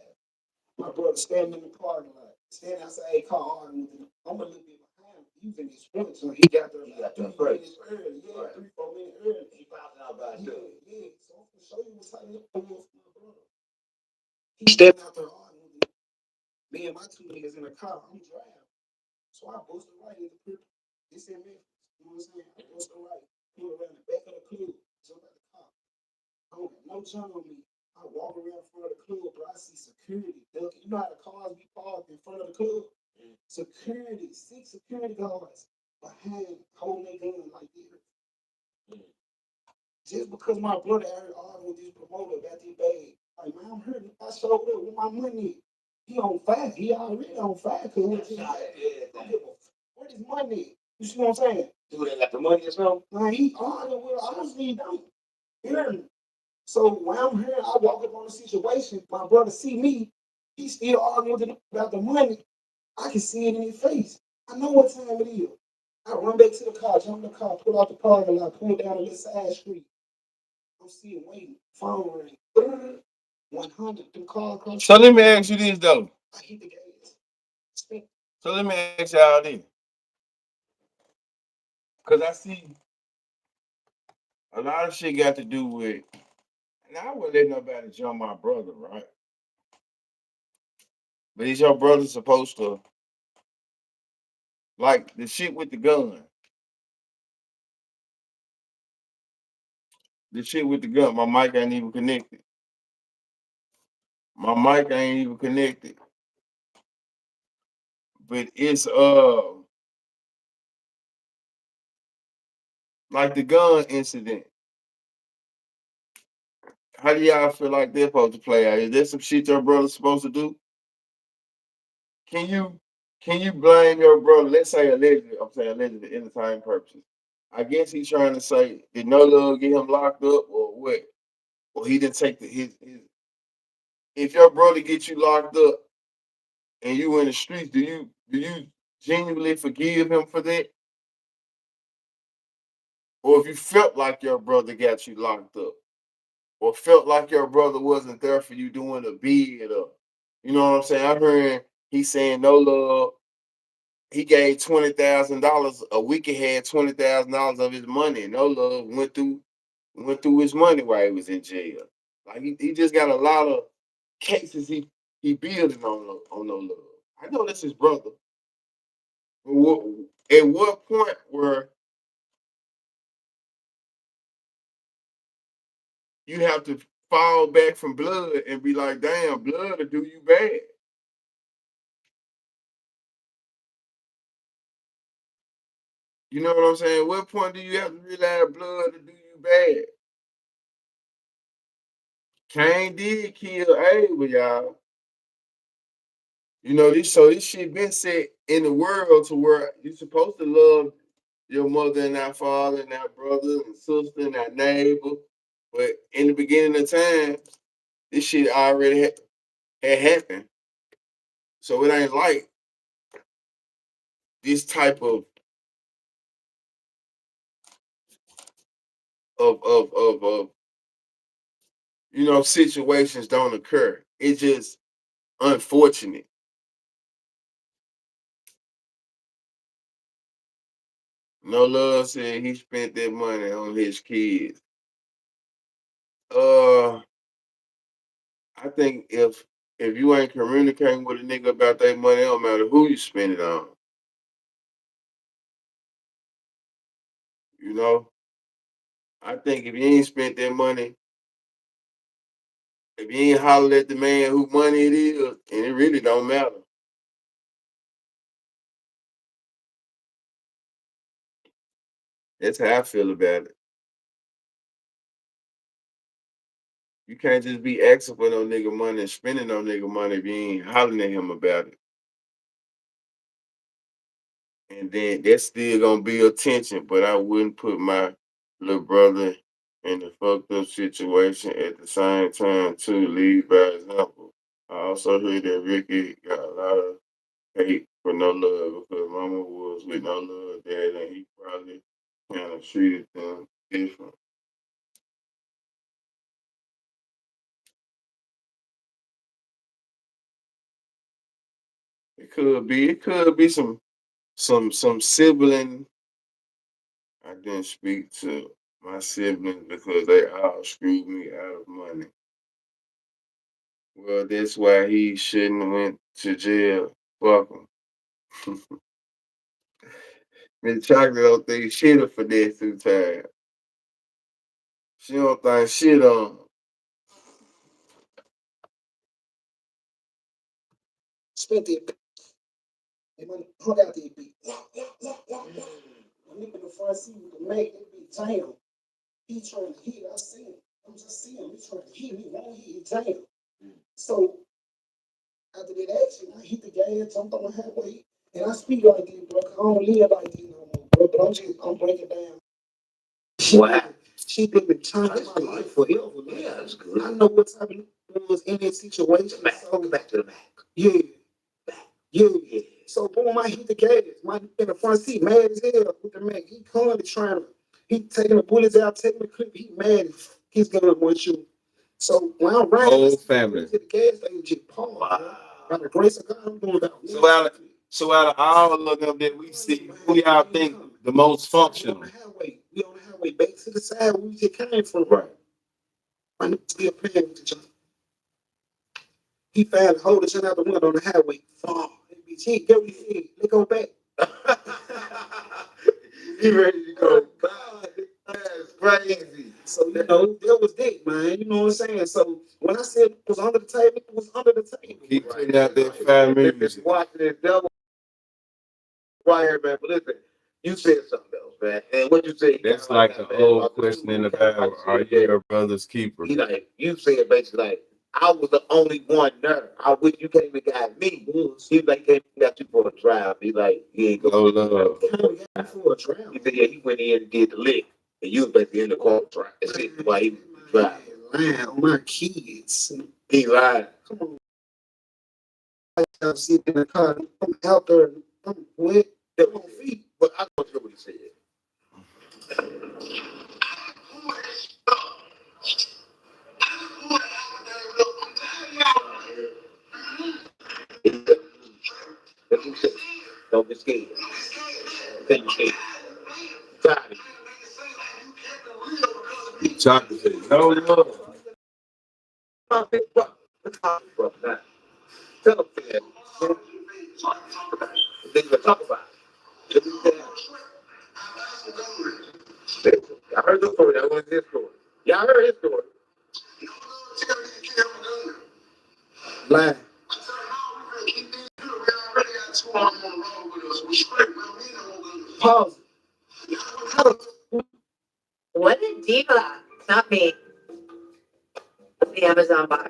My brother standing in the parking lot. Standing outside a car arguing with him. I'm a little bit behind. He's in his sprint, so he got there. He got there 3 minutes early. Yeah, right. 3-4 minutes early. He popped out by himself. Yeah. So I'm gonna show you what's happening for my brother. He standing out there arguing with him. Me and my 2 niggas in the car. I'm driving. So I busted right in the crib. It's in Memphis. You know what I'm saying? I busted right. Pull around the back of the club. Jump out the car. I don't got no gun on me. I walk around in front of the club, but I see security. You know how the cars be parked in front of the club? Security, 6 security guards behind holding their gun like this. Just because my brother arguing with this promoter about this bag. Like, man, I'm hurting. I showed up with my money. He on fire. He already on fire. Where's his money? You see what I'm saying? Do they got the money or something? Man, he arguing with honestly, don't. You hear me? So when I'm here, I walk up on the situation. My brother see me. He still arguing about the money. I can see it in his face. I know what time it is. I run back to the car, jump in the car, pull out the parking lot, pull down a little side street. I'm sitting waiting. Phone ring. 100. The car across. So let me ask you this though. I hit the gas. So let me ask y'all this. Cause I see a lot of shit got to do with, and I wouldn't let nobody jump my brother, right? But is your brother supposed to, like the shit with the gun? The shit with the gun, my mic ain't even connected. My mic ain't even connected. But it's like the gun incident. How do y'all feel like they're supposed to play out? Is there some shit your brother's supposed to do? Can you blame your brother? Let's say allegedly, I'm saying allegedly for entertainment purposes. I guess he's trying to say, did No Love get him locked up or what? Or he didn't take his. If your brother gets you locked up and you in the streets, do you genuinely forgive him for that? Or if you felt like your brother got you locked up, or felt like your brother wasn't there for you doing a bid, or you know what I'm saying? I heard he saying No Love. He gave $20,000 a week. He had $20,000 of his money. No Love went through his money while he was in jail. Like he just got a lot of cases he building on No Love. I know that's his brother. At what point where you have to fall back from blood and be like, damn, blood will do you bad? You know what I'm saying? What point do you have to really have blood to do you bad? Cain did kill Abel, y'all. You know, this shit been set in the world to where you're supposed to love your mother and our father and our brother and sister and our neighbor. But in the beginning of time, this shit already had happened. So it ain't like this type of situations don't occur. It's just unfortunate. No Love said he spent that money on his kids. I think if you ain't communicating with a nigga about that money, it don't matter who you spend it on. You know, I think if you ain't spent that money, if you ain't hollered at the man who money it is, and it really don't matter. That's how I feel about it. You can't just be asking for no nigga money and spending no nigga money if you ain't hollering at him about it. And then that's still gonna be attention, but I wouldn't put my little brother in a fucked up situation at the same time to lead by example. I also heard that Ricky got a lot of hate for No Love because Mama was with No Love dad and he probably kind of treated them different. It could be some sibling. I didn't speak to my siblings because they all screwed me out of money. Well, that's why he shouldn't have went to jail. Fuck him. Miss Chocolate don't think shit of finesse 2 times. She don't think shit on him. Spent it. And when hung out there, beat. When he in the front seat with the mate, it be damn. He trying to hit. I see him. I'm just seeing him. He trying to hit me. Won't hit. Damn. So after that action, I hit the gas, jumped on the highway, and I speed like this, bro. 'Cause I don't live like this no more, bro. But I'm breaking down. Wow. She been trying my life forever. Yeah, that's good. I know what type of was in that situation. Back to the back. Yeah. Yeah. So boom, I hit the gas. My in the front seat, mad as hell with the man. He currently trying to, he taking the bullets out, taking the clip. He mad. He's gonna want you. So when I'm riding, Whole family. to the gas station, just pause. Wow. By the grace of God, I'm doing that. So out of all of them that we see, who y'all think the most functional? We on the highway, back to the side where we just came from. Right. I'm still playing with each other. He found hold us out the window on the highway. Oh, he get what he said. Let's go back. He ready to go. God, that's crazy. So that was it, man. You know what I'm saying? So when I said it was under the table, it was under the table. Keep putting out that family music. Watching this devil choir, man. But listen, you said something else, man. And what you said, That's like the old question in the Bible: are you your brother's keeper? He like you said basically like I was the only one there. I wish you came and got me. He like came and got you for a drive. He like he ain't No go love. For a drive. He said yeah, he went in and did the lick. And you was basically in the car drive. That's it. Why he was driving. Lying on my kids. He lied. Come on. I'm sitting in the car. I'm out there. I'm wet. They're on feet, but I don't know what he said. That's what he said. Don't be scared. Don't be scared. Tired. Chocolate said, no love. My big brother. Bro, now, tell him that. Then you talk about it. I heard the story. That was his story. Yeah, I heard his story. Lying. Pause. What a diva. Not me. The Amazon box.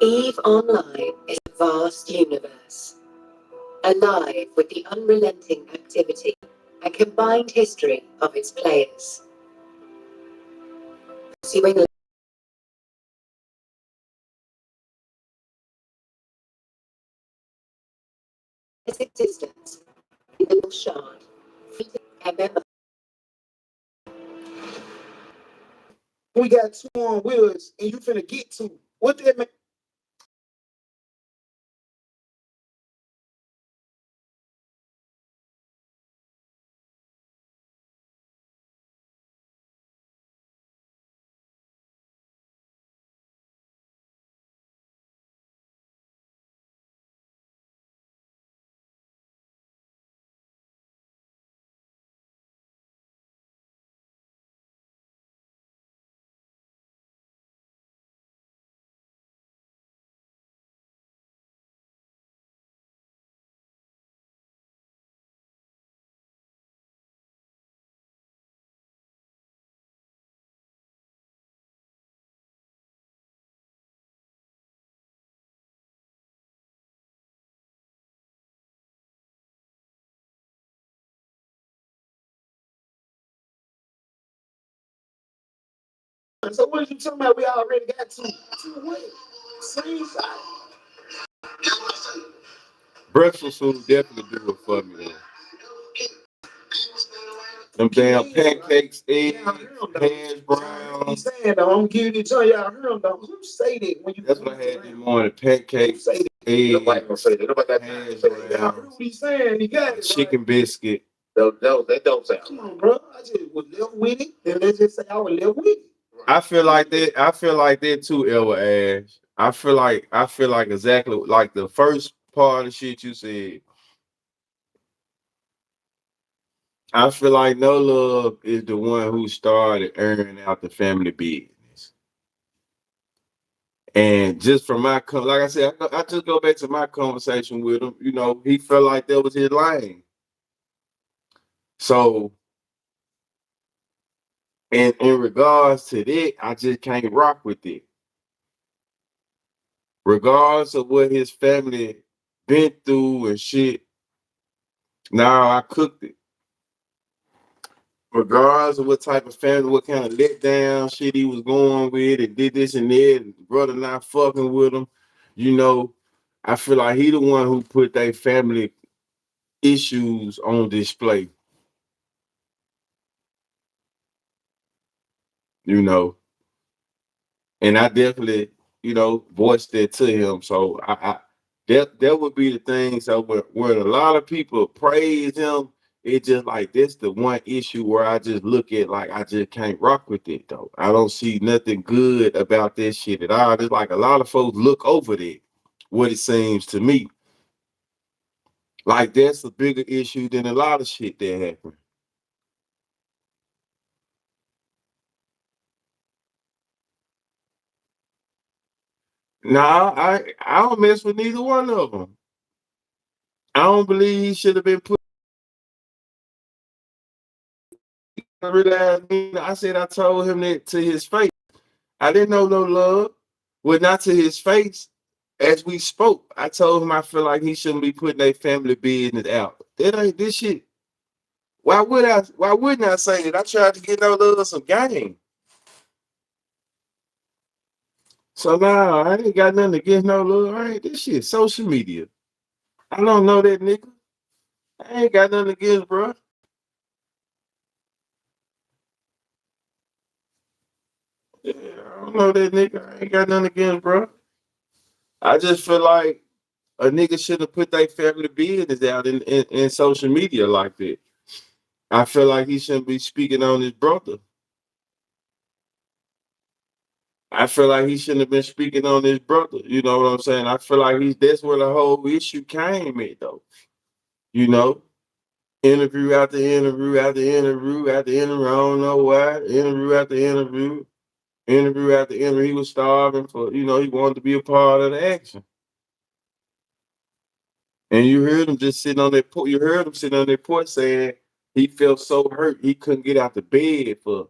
EVE Online is a vast universe, alive with the unrelenting activity and combined history of its players. Pursuing its existence in the shard, feeding MMO. We got two on wheels and you finna get to. What that mean? So what are you talking about? We already got two wins. Same side. Breakfast food definitely do it for me. Them damn pancakes, eggs, hash browns. I'm saying though, I'm giving it to y'all. Heard them though. Who say that when you? That's what I had this morning. Pancakes, eggs, Nobody gonna say that. Nobody got hash say that. Y'all heard browns, what he's saying. He got it. chicken Right. biscuit. They don't say. Come on, bro. I just was left with it. Then let's just say I was left with it. I feel like that. I feel like that too, Elwa Ash. I feel like exactly like the first part of the shit you said. I feel like No Love is the one who started airing out the family business. And just from like I said, I just go back to my conversation with him. You know, he felt like that was his lane. So, in regards to that, I just can't rock with it. Regardless of what his family been through and shit, now I cooked it. Regardless of what type of family, what kind of letdown shit he was going with, and did this and that, and the brother not fucking with him, you know, I feel like he the one who put their family issues on display, you know, and I definitely, you know, voiced that to him. So that would be the thing. So when a lot of people praise him, it's just like this the one issue where I just look at like I just can't rock with it though. I don't see nothing good about this shit at all. It's like a lot of folks look over that. What it seems to me, like that's a bigger issue than a lot of shit that happened. Nah, I don't mess with neither one of them. I don't believe he should have been put. I realized I said I told him that to his face. I didn't know No Love. Well, not to his face. As we spoke, I told him I feel like he shouldn't be putting their family business out. That ain't this shit. Why wouldn't I say that? I tried to get No Love some game. So now I ain't got nothing against No Love. I ain't this shit social media. I don't know that nigga. I ain't got nothing against, bro. Yeah, I don't know that nigga. I ain't got nothing against, bro. I just feel like a nigga should have put their family business out in social media like that. I feel like he shouldn't be speaking on his brother. I feel like he shouldn't have been speaking on his brother. You know what I'm saying? I feel like that's where the whole issue came in, though. You know, interview after interview after interview after interview. I don't know why. Interview after interview, interview after interview. He was starving for, he wanted to be a part of the action. And you heard him just sitting on that porch. You heard him sitting on that porch saying he felt so hurt he couldn't get out the bed for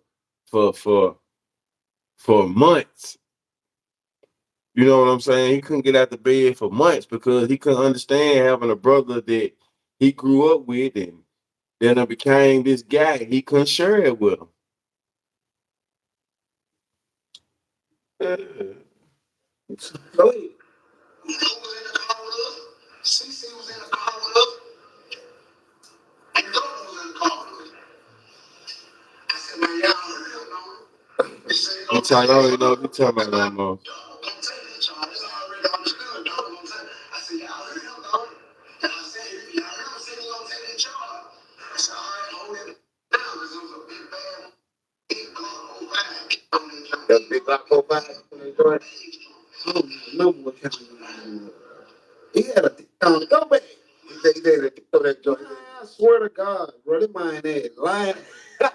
for for months. You know what I'm saying? He couldn't get out the bed for months because he couldn't understand having a brother that he grew up with and then it became this guy. He couldn't share it with him. Go ahead. You know who was in the car with us? CC was in the car with us. And Dope was in the car with us. I said, man, y'all don't know. He said, I'm telling you, I don't even know what you're talking about no more. don't take that charge. It's already understood. Dope gonna take it. I said, y'all heard him, though. Y'all said, y'all said he gonna take that charge. I said, all right, hold it down, because it was a big bad big Glock 05 on that joint. That big Glock 05 on that joint? I don't remember what kind of he had a go back. He did it throw that joint. I swear to God, bro, this mind is lying. I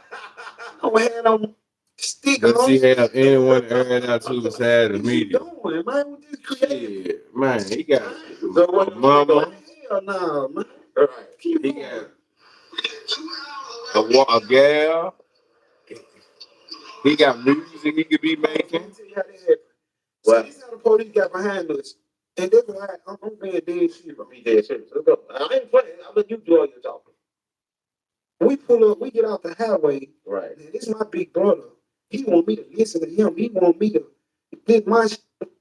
had on stick Does on. he have anyone airing out to the side of the media? Doing, man, with this creative. Yeah, man, he got So mama. Hell no, man. Right. He got a gal. He got music he could be making. Well, this how the police got behind us. And that's why I'm being dead serious. I'm being dead serious. Let's go. I ain't playing. I'll let you do all your talking. We pull up, we get off the highway. Right. Man, this is my big brother. He want me to listen to him. He want me to get my.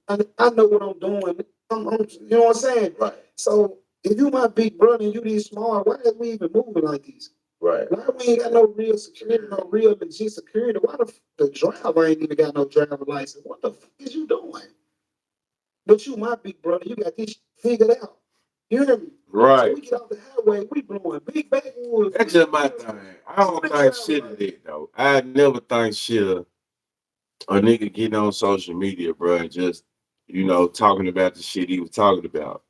I know what I'm doing. You know what I'm saying? Right. So if you my big brother and you this smart, why is we even moving like this? Right. Why we ain't got no real security, no real legit security? Why the driver ain't even got no driver license? What the fuck is you doing? But you my big brother, you got this figured out. You hear me? Right. So we get off the highway, we blowing big backwoods. That's just my thing. I don't think shit of it though. I never think shit of a nigga getting on social media, bro, and just talking about the shit he was talking about.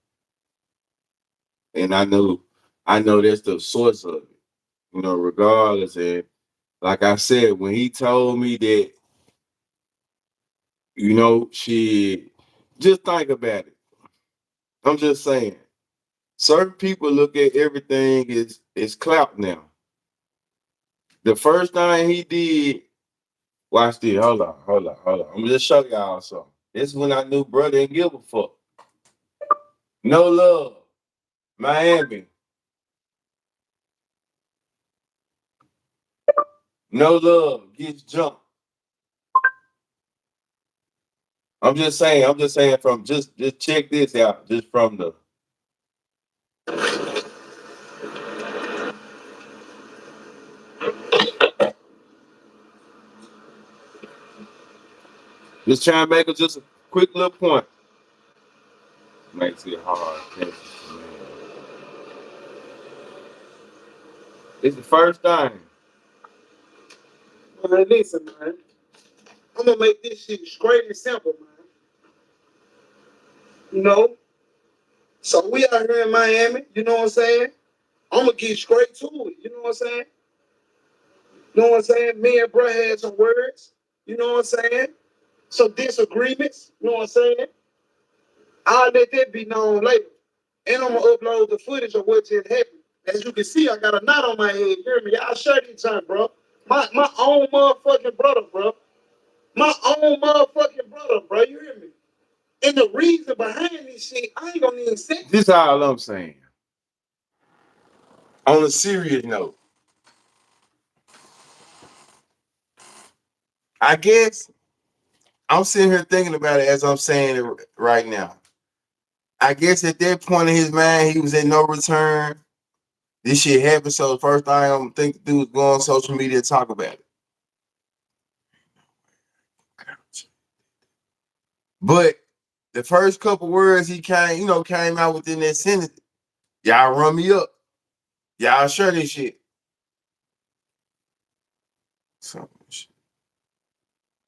And I know that's the source of it. Regardless. And like I said, when he told me that, shit, just think about it. I'm just saying. Certain people look at everything as clout now. The first thing he did, watch this. Hold on. I'm gonna just show y'all something. This is when I knew brother didn't give a fuck. No love. Miami. No love. Gets jumped. I'm just saying from just check this out. Just from the just trying to make just a quick little point. Makes it hard. It's the first thing. Man, listen, man. I'm gonna make this shit straight and simple, man. You know? So we out here in Miami, you know what I'm saying? I'm gonna get straight to it, you know what I'm saying? You know what I'm saying? Me and bro had some words, you know what I'm saying? Some disagreements, you know what I'm saying? I'll let that be known later. And I'm gonna upload the footage of what just happened. As you can see, I got a knot on my head. You hear me? Y'all share this time, bro. My own motherfucking brother, bro. My own motherfucking brother, bro. You hear me? And the reason behind this shit, I ain't gonna even say. This is all I'm saying. On a serious note, I guess I'm sitting here thinking about it as I'm saying it right now. I guess at that point in his mind, he was at no return. This shit happened, so the first thing I'm thinking to do is go on social media and talk about it. But the first couple words he came out within that sentence, y'all run me up. Y'all share this shit.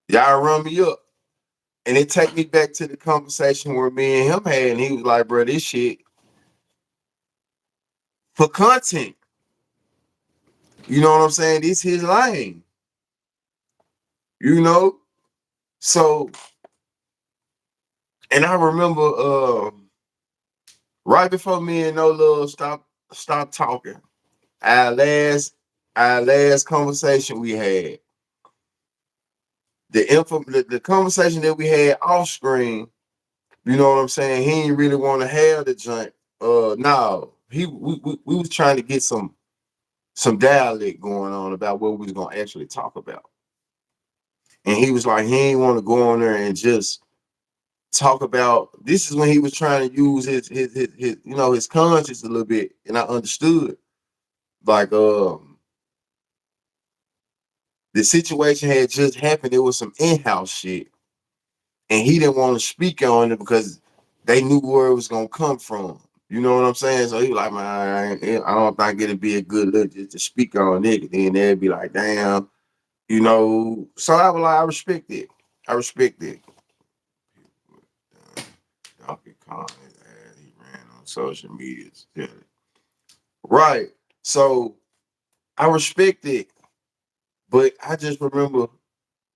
Y'all run me up. And it take me back to the conversation where me and him had, and he was like, bro, this shit for content. You know what I'm saying? This his lane. You know? So, and I remember Right before me and No Love stop talking, our last conversation we had, the conversation that we had off screen, you know what I'm saying? He didn't really want to have the joint. No, we was trying to get some dialect going on about what we was gonna actually talk about. And he was like, he ain't want to go on there and just talk about. This is when he was trying to use his his conscience a little bit, and I understood. Like the situation had just happened. There was some in-house shit, and he didn't want to speak on it because they knew where it was gonna come from. You know what I'm saying? So he was like, man, I don't think it'd be a good look just to speak on it. Then they'd be like, damn, you know. So I was like, I respect it. I respect it. Donkey Kong, he ran on social media. Right. So I respect it, but I just remember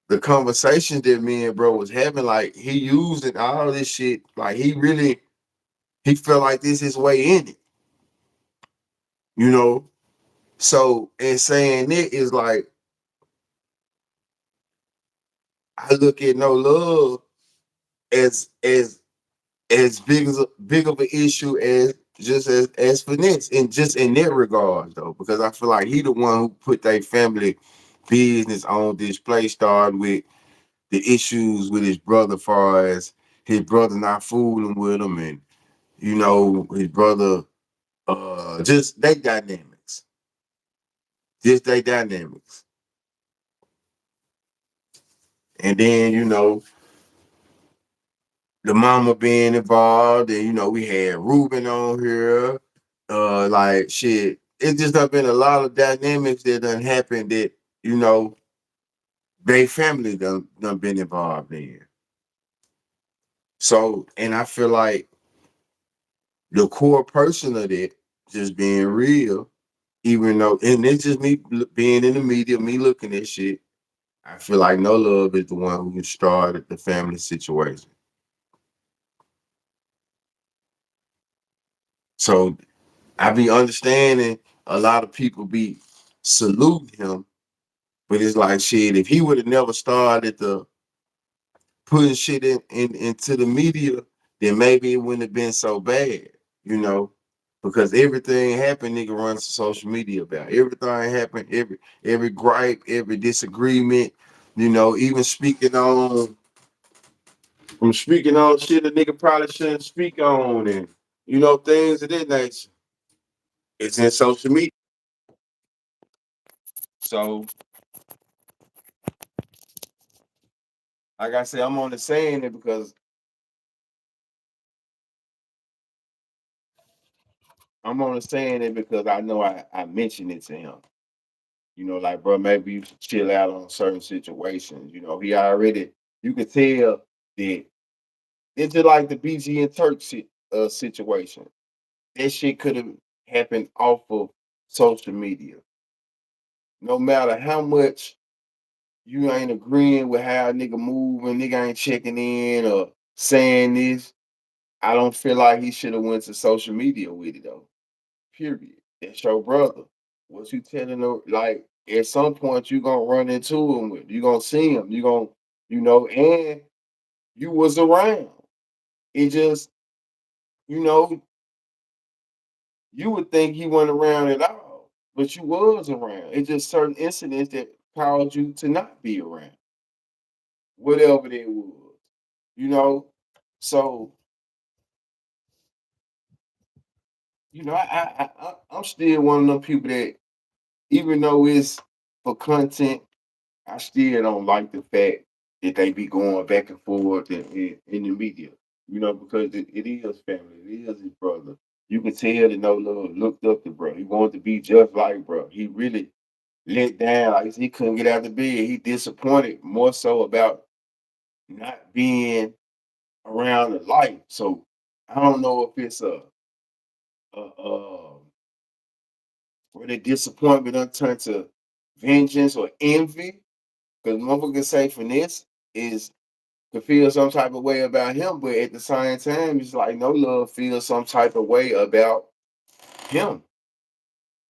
the conversations that me and bro was having. Like he using all this shit. Like he felt like this his way in it. You know. So and saying it is like I look at No Love as big of an issue as just as finesse and just in that regard though, because I feel like he the one who put their family business on display, starting with the issues with his brother, far as his brother not fooling with him, and his brother just they dynamics, just they dynamics, and then the mama being involved, and we had Ruben on here. Like shit, it's just done been a lot of dynamics that done happened that you know they family done been involved in. So, and I feel like the core person of it, just being real, even though, and it's just me being in the media, me looking at shit. I feel like No Love is the one who started the family situation. So I be understanding a lot of people be saluting him, but it's like shit. If he would have never started the putting shit into the media, then maybe it wouldn't have been so bad, you know. Because everything happened, nigga runs to social media about. Everything happened, every gripe, every disagreement, even speaking on shit a nigga probably shouldn't speak on, and things of that nature. It's in social media. So like I said, I'm only saying it because I know I mentioned it to him. Like, bro, maybe you should chill out on certain situations. He already, you could tell that it's just like the BG and Turk situation. That shit could have happened off of social media. No matter how much you ain't agreeing with how a nigga move and nigga ain't checking in or saying this, I don't feel like he should have went to social media with it though. Period. That's your brother. What you telling her? Like at some point you gonna run into him with. You gonna see him. You gonna, and you was around. It just, you know, you would think he wasn't around at all, but you was around. It's just certain incidents that caused you to not be around, whatever they was. You know, so I'm still one of them people that even though it's for content, I still don't like the fact that they be going back and forth in the media, because it is family, it is his brother. You can tell that No Love looked up to bro. He wanted to be just like bro. He really let down, like he couldn't get out of bed. He disappointed more so about not being around the light. So I don't know if it's a where the disappointment done turned to vengeance or envy. Because motherfuckers say finesse is could feel some type of way about him, but at the same time, it's like no love feels some type of way about him.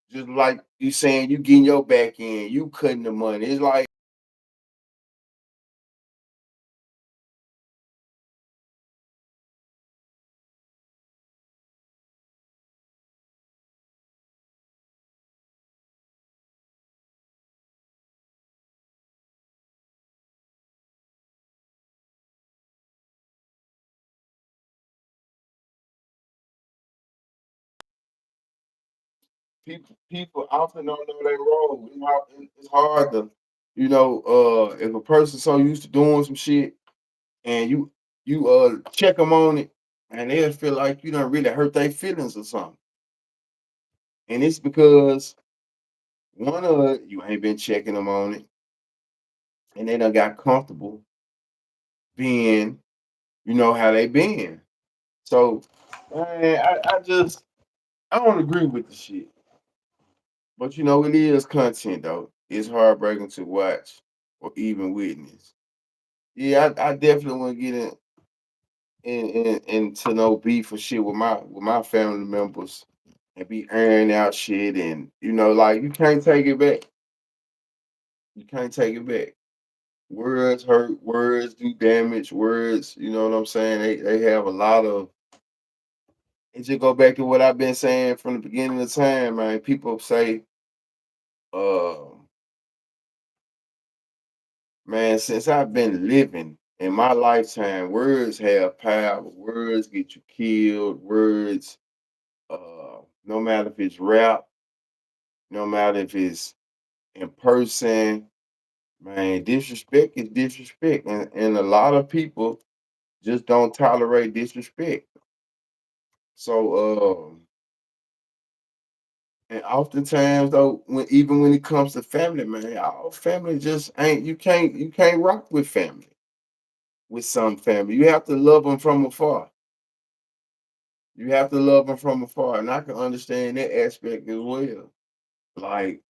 Just like you saying you getting your back in, you cutting the money. It's like people often don't know their role. It's hard to, if a person's so used to doing some shit and you check them on it, and they'll feel like you don't really hurt their feelings or something. And it's because one of you ain't been checking them on it, and they done got comfortable being, how they been. So, man, I don't agree with the shit. But it is content though. It's heartbreaking to watch or even witness. Yeah, I definitely want to get into no beef or shit with my family members and be airing out shit, and like you can't take it back. You can't take it back. Words hurt, words do damage, words, you know what I'm saying? They have a lot of it. Just go back to what I've been saying from the beginning of time, man. People say, uh man, since I've been living in my lifetime, words have power. Words get you killed. Words, no matter if it's rap, no matter if it's in person, man, disrespect is disrespect. And a lot of people just don't tolerate disrespect. So, and oftentimes though, even when it comes to family, man, our family just ain't, you can't rock with family, with some family. You have to love them from afar. You have to love them from afar, and I can understand that aspect as well. Like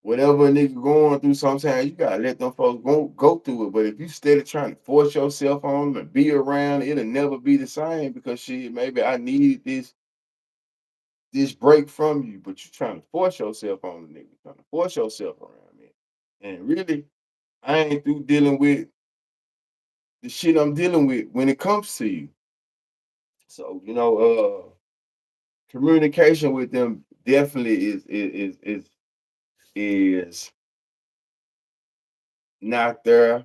whatever a nigga going through, sometimes you gotta let them folks go through it. But if you steady trying to force yourself on them and be around, it'll never be the same because shit, maybe I needed this break from you, but you're trying to force yourself on the nigga, trying to force yourself around me. And really, I ain't through dealing with the shit I'm dealing with when it comes to you. So, communication with them definitely is not there.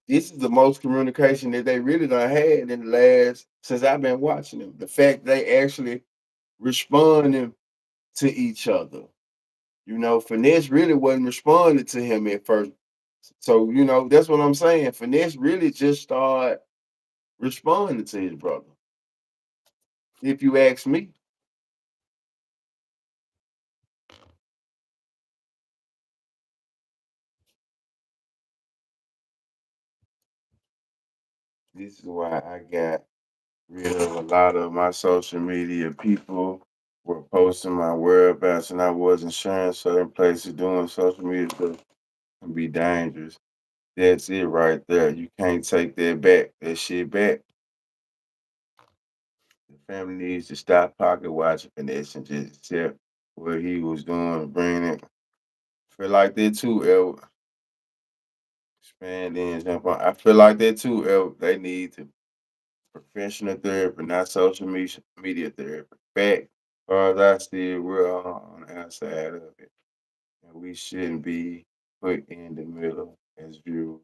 This is the most communication that they really done had in the last since I've been watching them. The fact they actually responding to each other. Finesse really wasn't responding to him at first. So, that's what I'm saying. Finesse really just started responding to his brother. If you ask me, this is why I got rid of a lot of my social media. People were posting my whereabouts and I wasn't sharing certain places doing social media stuff can be dangerous. That's it right there. You can't take that back, that shit back. The family needs to stop pocket watching Finesse and just accept what he was doing, bringing it. Feel like that too, El. Expand in, jump on. I feel like that too, El. They need to professional therapy, not social media therapy. Fact, as far as I see it, we're all on the outside of it. And we shouldn't be put in the middle as viewers.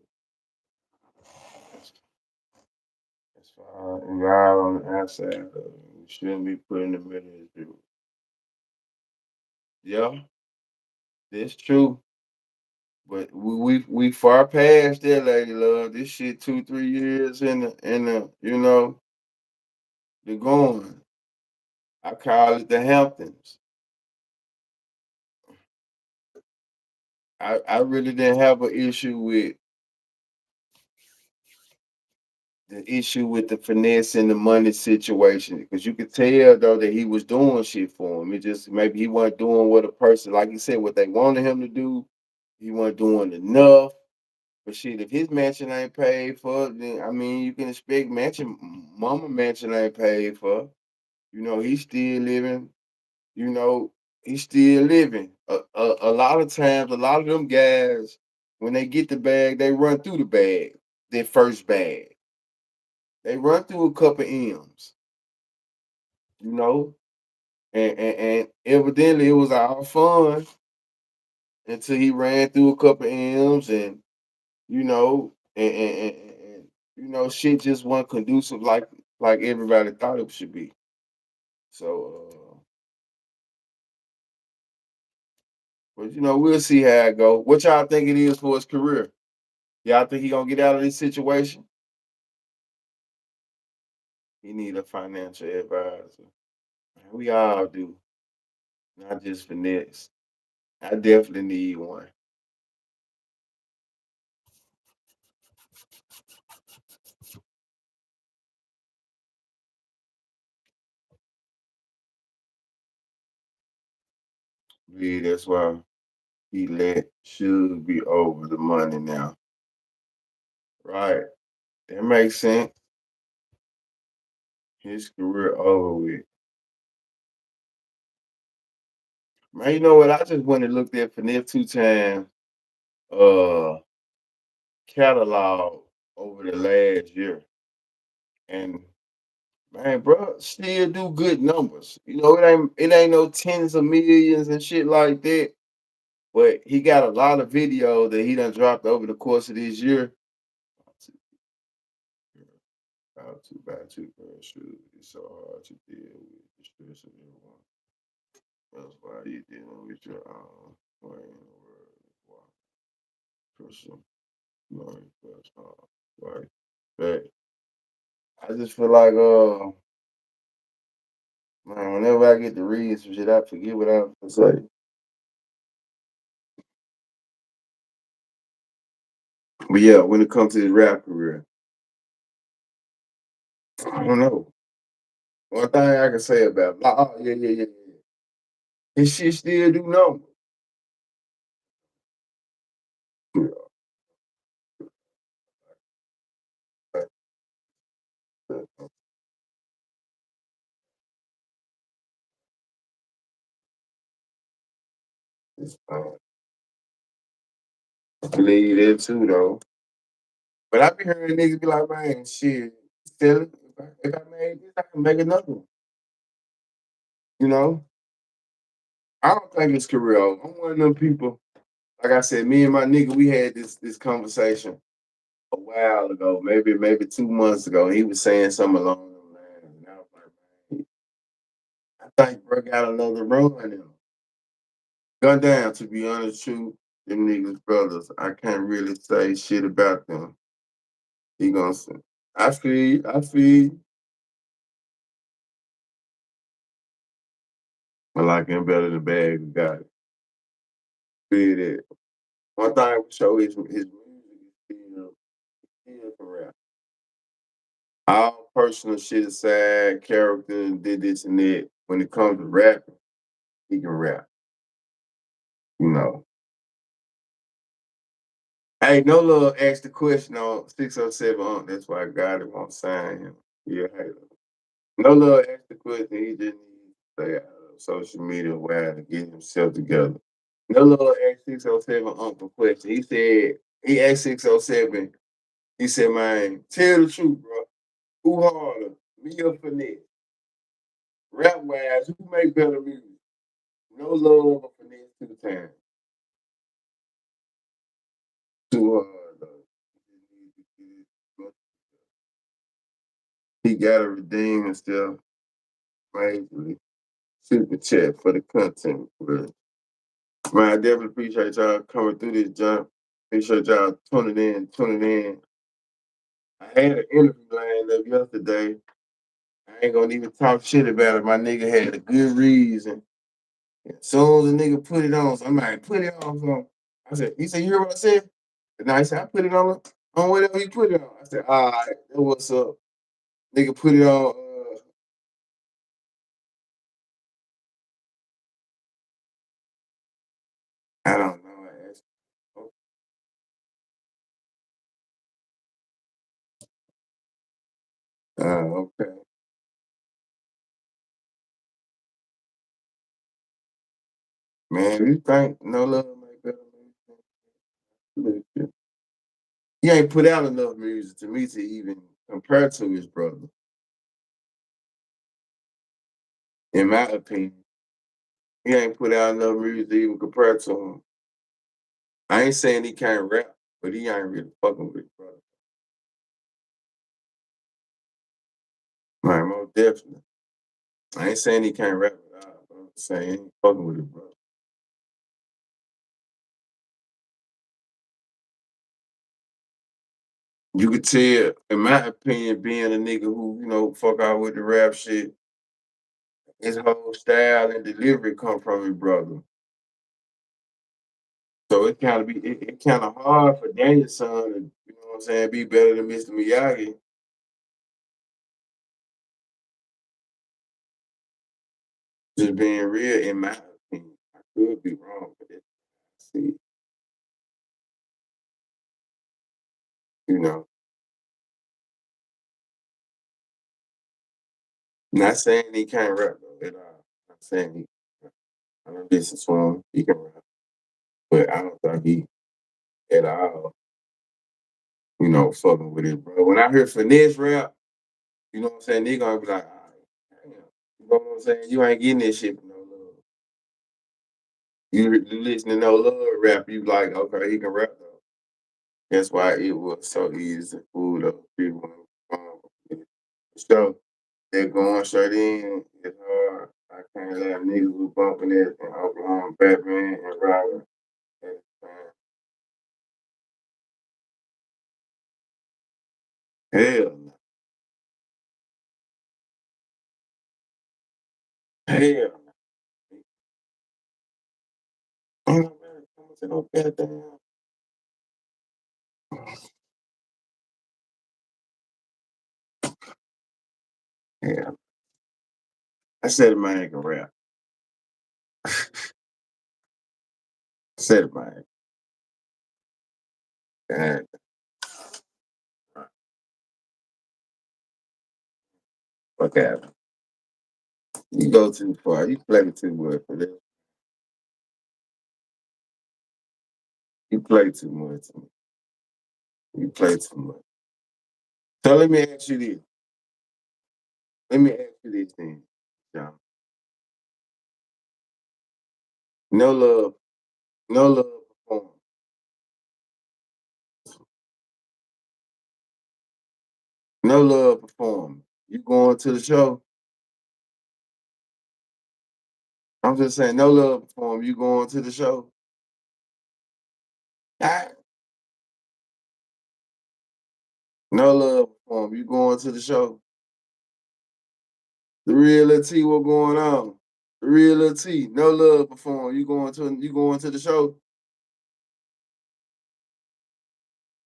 As far as we're all on the outside of it, we shouldn't be put in the middle as viewers. Yeah, that's true. But we far past that, lady love. This shit 2, 3 years in the the going. I call it the Hamptons. I really didn't have an issue with the finesse and the money situation because you could tell though that he was doing shit for him. It just maybe he wasn't doing what a person, like you said, what they wanted him to do. He wasn't doing enough. But shit, if his mansion ain't paid for, then I mean, you can expect mama mansion ain't paid for. You know, he's still living. You know, he's still living. A lot of times, a lot of them guys, when they get the bag, they run through the bag. Their first bag, they run through a couple M's. You know, and evidently it was all fun until he ran through a couple M's, and you know, and you know, shit just wasn't conducive like everybody thought it should be. So, but you know, we'll see how it go. What y'all think it is for his career? Y'all think he gonna get out of this situation? He need a financial advisor. We all do, not just finesse. I definitely need one. Yeah, that's why he let should be over the money now. Right. That makes sense. His career over with. Man, you know what? I just went and looked at Finesse 2 Times uh catalog over the last year. And man, bro, still do good numbers. You know, it ain't no tens of millions and shit like that. But he got a lot of video that he done dropped over the course of this year. How to buy two pair of shoes. It's so hard to deal with the stress of everyone. That's why you dealing with your own way in the world. Why? Person, knowing that's hard. Right. But I just feel like man, whenever I get to read some shit, I forget what I was gonna say. But yeah, when it comes to his rap career, I don't know. One thing I can say about like, oh yeah. His shit still do numbers. It's fine. I believe that too though. But I be hearing niggas be like, man, shit, still if I made this, I can make another one. You know? I don't think it's career over. I'm one of them people, like I said, me and my nigga, we had this conversation a while ago, maybe 2 months ago. He was saying something along those lines. And I was like, man, I think bro got another run in him. Gun down, to be honest, true. Them niggas brothers. I can't really say shit about them. He gonna say, I feel, I like him better than bad. We got it. Feel that. One thing I would show his music is still can rap. All personal shit aside, character and did this and that. When it comes to rapping, he can rap. You know. Hey, no love asked the question on 607 on. That's why I got it on sign him. Yeah, hey. No love asked the question. He just needs to stay out of social media while to get himself together. No love asked 607 uncle question. He asked 607, he said, man, tell the truth, bro. Who harder? Me or Finesse? Rap wise, who make better music? No love or Finesse 2 Times. Too hard though. He gotta redeem himself majorly. Super chat for the content. But man, I definitely appreciate y'all coming through this jump. Appreciate y'all tuning in. I had an interview lined up yesterday. I ain't gonna even talk shit about it. My nigga had a good reason. As soon as the nigga put it on, so I'm like, put it on. So he said, you hear what I said? And I said, I put it on whatever he put it on. I said, all right, that what's up. Nigga put it on, I don't know. I asked, Okay. Man, you think No Love make better music? He ain't put out enough music to me to even compare to his brother, in my opinion. He ain't put out enough music to even compare to him. I ain't saying he can't rap, but he ain't really fucking with his brother. Right, most definitely. I ain't saying he can't rap at all, but I'm saying he ain't fucking with his brother. You could tell, in my opinion, being a nigga who, fuck out with the rap shit, his whole style and delivery come from his brother. So it kind of hard for Daniel's son to, what I'm saying, be better than Mr. Miyagi. Just being real, in my opinion, I could be wrong, but that's what I see, you know. Not saying he can't rap though at all. Not saying I don't listen to him. He can rap, but I don't think he at all, fucking with it, bro. When I hear finesse rap, you know what I'm saying, they gonna be like, all right, damn. You know what I'm saying? You ain't getting this shit for no love. You listen to No Love rap, you like, okay, he can rap though. That's why it was so easy to fool those people. So they're going straight in. It's hard. I can't let niggas who bumping it in Oklahoma, Batman and Robin. And, hell no. Hell no. Ain't nobody coming to no goddamn. Yeah. I said it, man, can rap. I said it, man. God, fuck out. You go too far. You play too much for this. You play too much. You play too much. So let me ask you this. Let me ask you this thing, John. No love, no love perform. No love perform. You going to the show? I'm just saying, no love perform. You going to the show? Ah, no love perform. You going to the show? The real T, what going on? The real T, no love perform. You going to the show?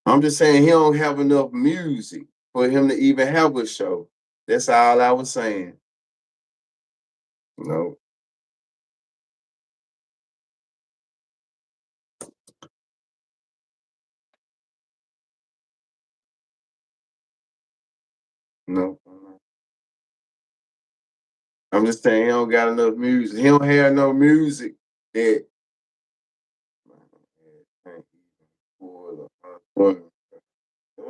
I'm just saying he don't have enough music for him to even have a show. That's all I was saying. No, no. I'm just saying he don't got enough music. He don't have no music that you know what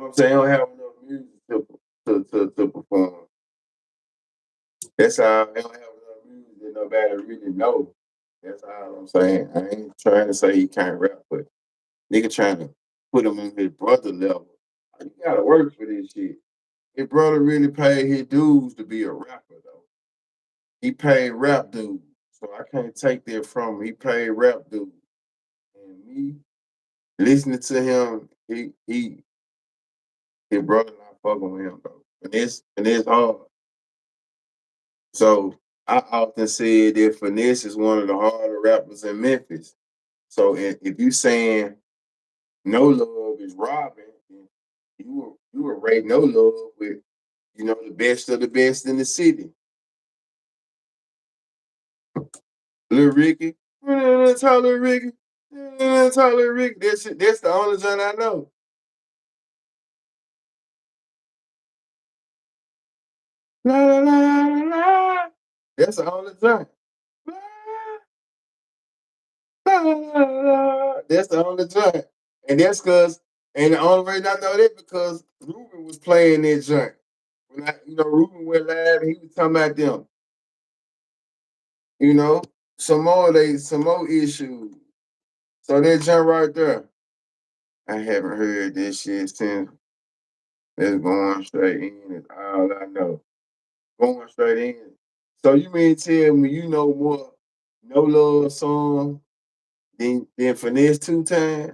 I'm saying? He don't have enough music to perform. That's all. He don't have enough music that nobody really know. That's all I'm saying. I ain't trying to say he can't rap, but nigga trying to put him on his brother level. You gotta work for this shit. His brother really paid his dues to be a rapper though. He paid rap dues. So I can't take that from him. He paid rap dues. And me listening to him, his brother not fucking with him though. And it's hard. So I often said that Finesse is one of the harder rappers in Memphis. So if you saying No Love is robbing, you were rate No Love with the best of the best in the city. Lil Ricky, Tyler Ricky, Tyler Ricky. That's the only one I know. La la la la. That's the only joint. That's the only joint. And that's because, and the only reason I know that because Ruben was playing that joint. When Ruben went live, he was talking about them. Some more issues. So that joint right there, I haven't heard this shit since. It's going straight in. Is all I know. Going straight in. So you mean tell me you know more No Love song than Finesse 2 Times?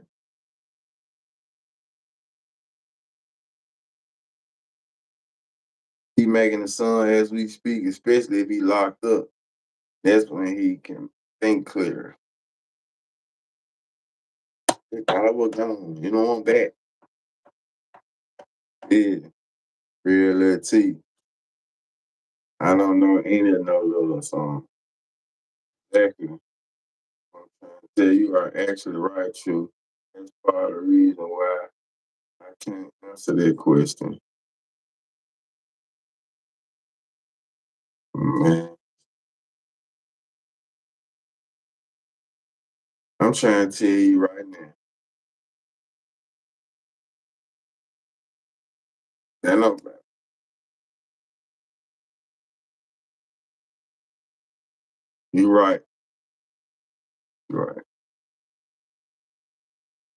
He making the song as we speak, especially if he locked up. That's when he can think clear. I was gone. I'm back. Yeah, real little T. I don't know any of No Love song. Exactly. I'm trying to tell you are actually right, true. That's part of the reason why I can't answer that question. Man, I'm trying to tell you right now. That no matter. You right. You right.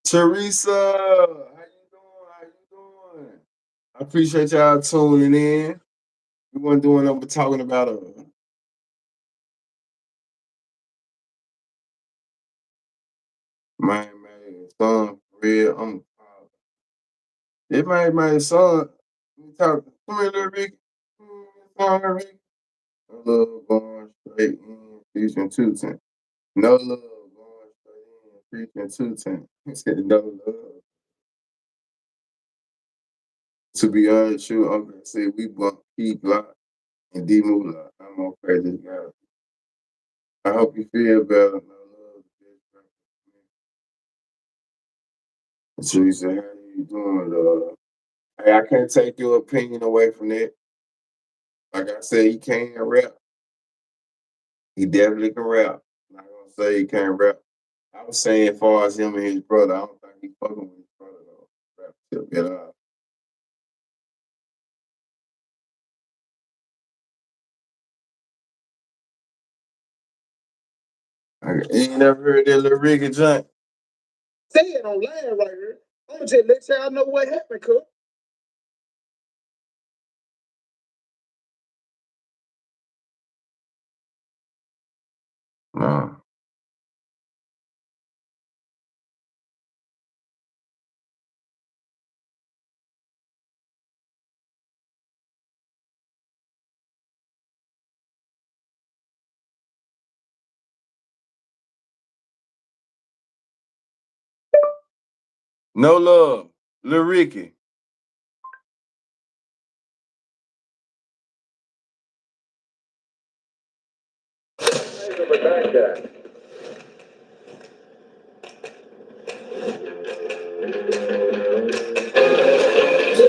Teresa, how you doing? How you doing? I appreciate y'all tuning in. We weren't doing nothing but talking about my son for real. It my son. We talk. Come here, little Ricky. Come here, Ricky. No love going straight in, preaching 2 10. No love going straight in, preaching 2 10. He said no love. To be honest, you, I'm gonna say we bump P Block and D Moolah. I'm okay, this guy. I hope you feel better. No love. Teresa, how you doing, love? Hey, I can't take your opinion away from that. Like I said, he can't rap. He definitely can rap. I'm not gonna say he can't rap. I was saying, as far as him and his brother, I don't think he fucking with his brother though. Rap tip at all. You ain't never heard that little Ricky joint? Say it on land right here. I'm gonna just let y'all know what happened, cuz. No. No love. Lil Ricky.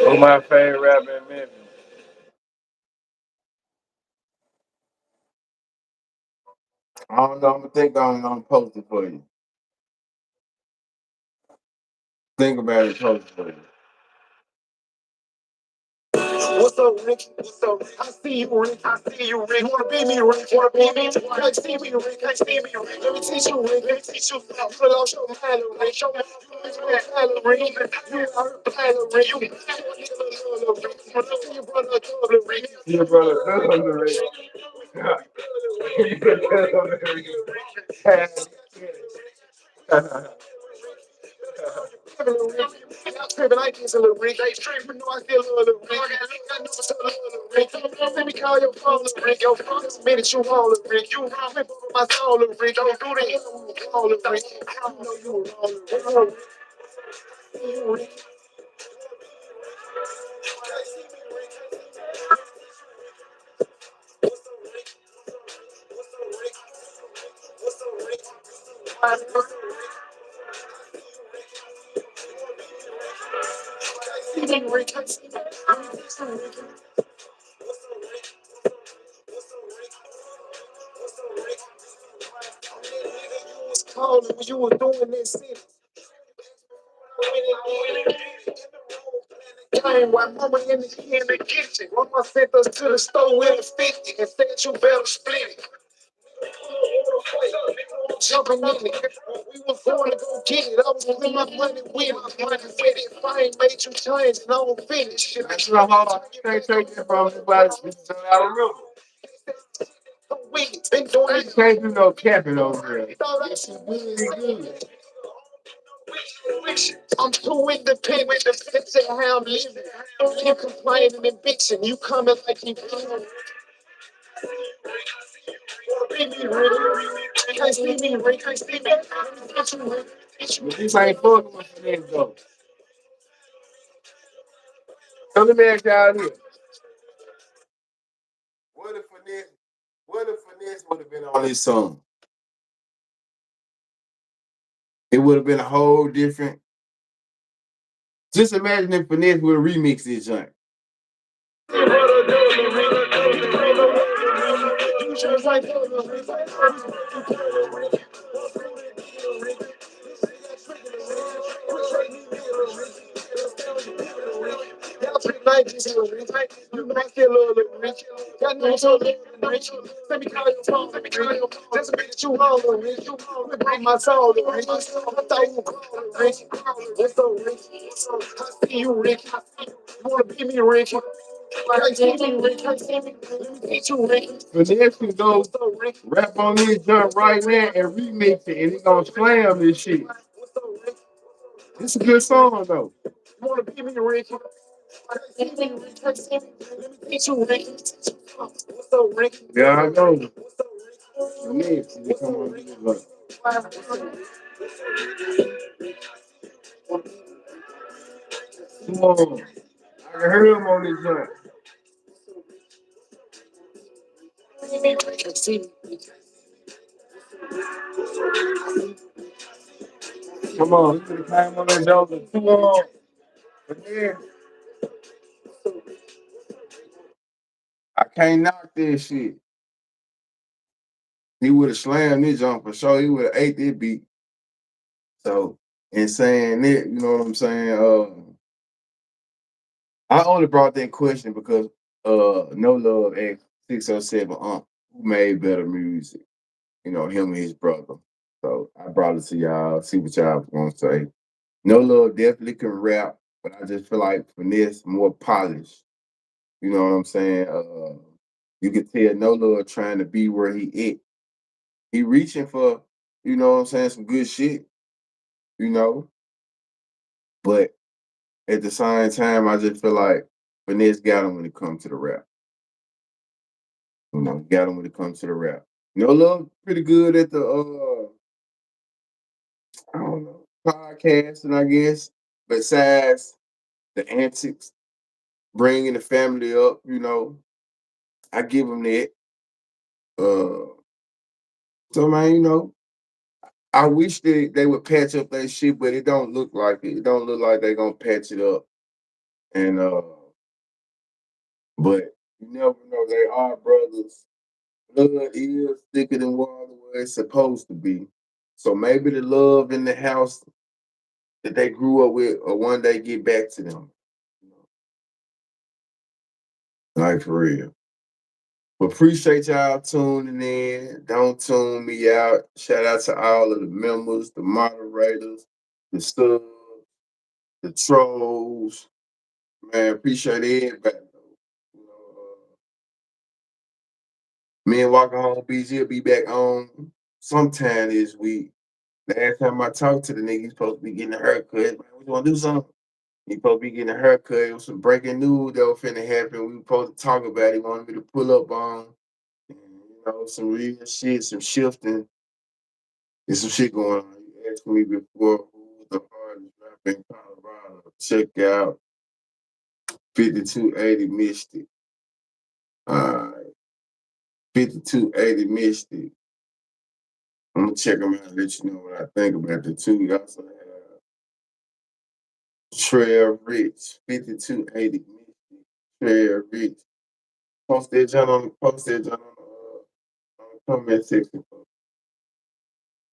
Who my favorite rapper in Memphis? I don't know. I'm gonna think on it. I'm post it for you. Think about it, post it for you. What's up, Rick? What's up? I see you, Rick. I see you, Rick. Wanna be me, Rick? Wanna be me? Can't see me, Rick. Can't see me, Rick. Let me teach you, Rick. Let me teach you. You lost your mind, Rick. Show me you Rick. You are a plan, Rick. You your brother, Rick. Your brother, Rick. Tripping, I get a little Rick. They tripping, know I feel a little Rick. I know it's a little Rick. Let me call your phone, little Rick. Your phone is a minute, you want, little Rick. You wrong, me over my soul, little Rick. Don't do that, call, little Rick. I know you were wrong, little Rick. Rick, calling when you were doing that sentence. Game while mama in the kitchen. Mama sent us to the store with a 50 and said you better split it. Jumping in it. We was going to go get it. I was putting my money with it. My money with it. If I ain't made you change and I don't finish. That's not how you can't take it from anybody. It's out of river. Been doing You it. can't do no capping over here. It's really good. I'm too independent to say how I'm living. Don't keep complaining and bitching. You coming like you can't see me, Rick. Can't see me. But this ain't fucking with finesse though. So let me ask y'all this. What if finesse would have been on this song? It would have been a whole different. Just imagine if finesse would have remixed this joint. You might feel a little rich. Got no so rich. Let me call your phone. Let me call your phone. Just admit that you all rich. You break my soul, rich. I thought you were rich. What's so rich? I see you rich. You wanna be me rich? I see me rich. I see me. Let me teach you rich. Finesse can go rap on this joint right now and remix it, and he gonna slam this shit. It's a good song though. You wanna be me rich? I see me rich. I see me. Let me teach you rich. What's so rich? Yeah, I know. Finesse, they come on this joint. Come on. I can hear him on this joint. Come on, he could have came on that joint for too long. But then I can't knock this shit. He would have slammed this jump for sure. He would have ate this beat. So, in saying that, you know what I'm saying? I only brought that question because No Love asked 607 who made better music? You know, him and his brother. So I brought it to y'all, see what y'all want to say. No Love definitely can rap, but I just feel like Finesse more polished. You know what I'm saying? You can tell No Love trying to be where he at. He reaching for, you know what I'm saying, some good shit, you know. But at the same time, I just feel like Finesse got him when it comes to the rap. You know, got him when it comes to the rap. No Love pretty good at the I don't know, podcasting, I guess. Besides the antics, bringing the family up, you know, I give him that. Uh, so man, you know, I wish they would patch up that shit, but it don't look like it. It don't look like they gonna patch it up. And but you never know. They are brothers. Blood is thicker than water where it's supposed to be. So maybe the love in the house that they grew up with will one day get back to them. Like for real. But appreciate y'all tuning in. Don't tune me out. Shout out to all of the members, the moderators, the subs, the trolls. Man, appreciate everybody. You know, me and Walker Home BG will be back on sometime this week. Last time I talked to the nigga, he's supposed to be getting a haircut. Man, we gonna do something. He supposed to be getting a haircut. It was some breaking news that was finna happen. We were supposed to talk about it. He wanted me to pull up on, and, you know, some real shit, some shifting. There's some shit going on. You asked me before who was the hardest rapper in Colorado. Check out 5280 Mystic. 5280 Mystic. I'm gonna check them out and let you know what I think about the two. You also have Trail Rich, 5280 Mystic. Trail Rich. Post that on the comment section.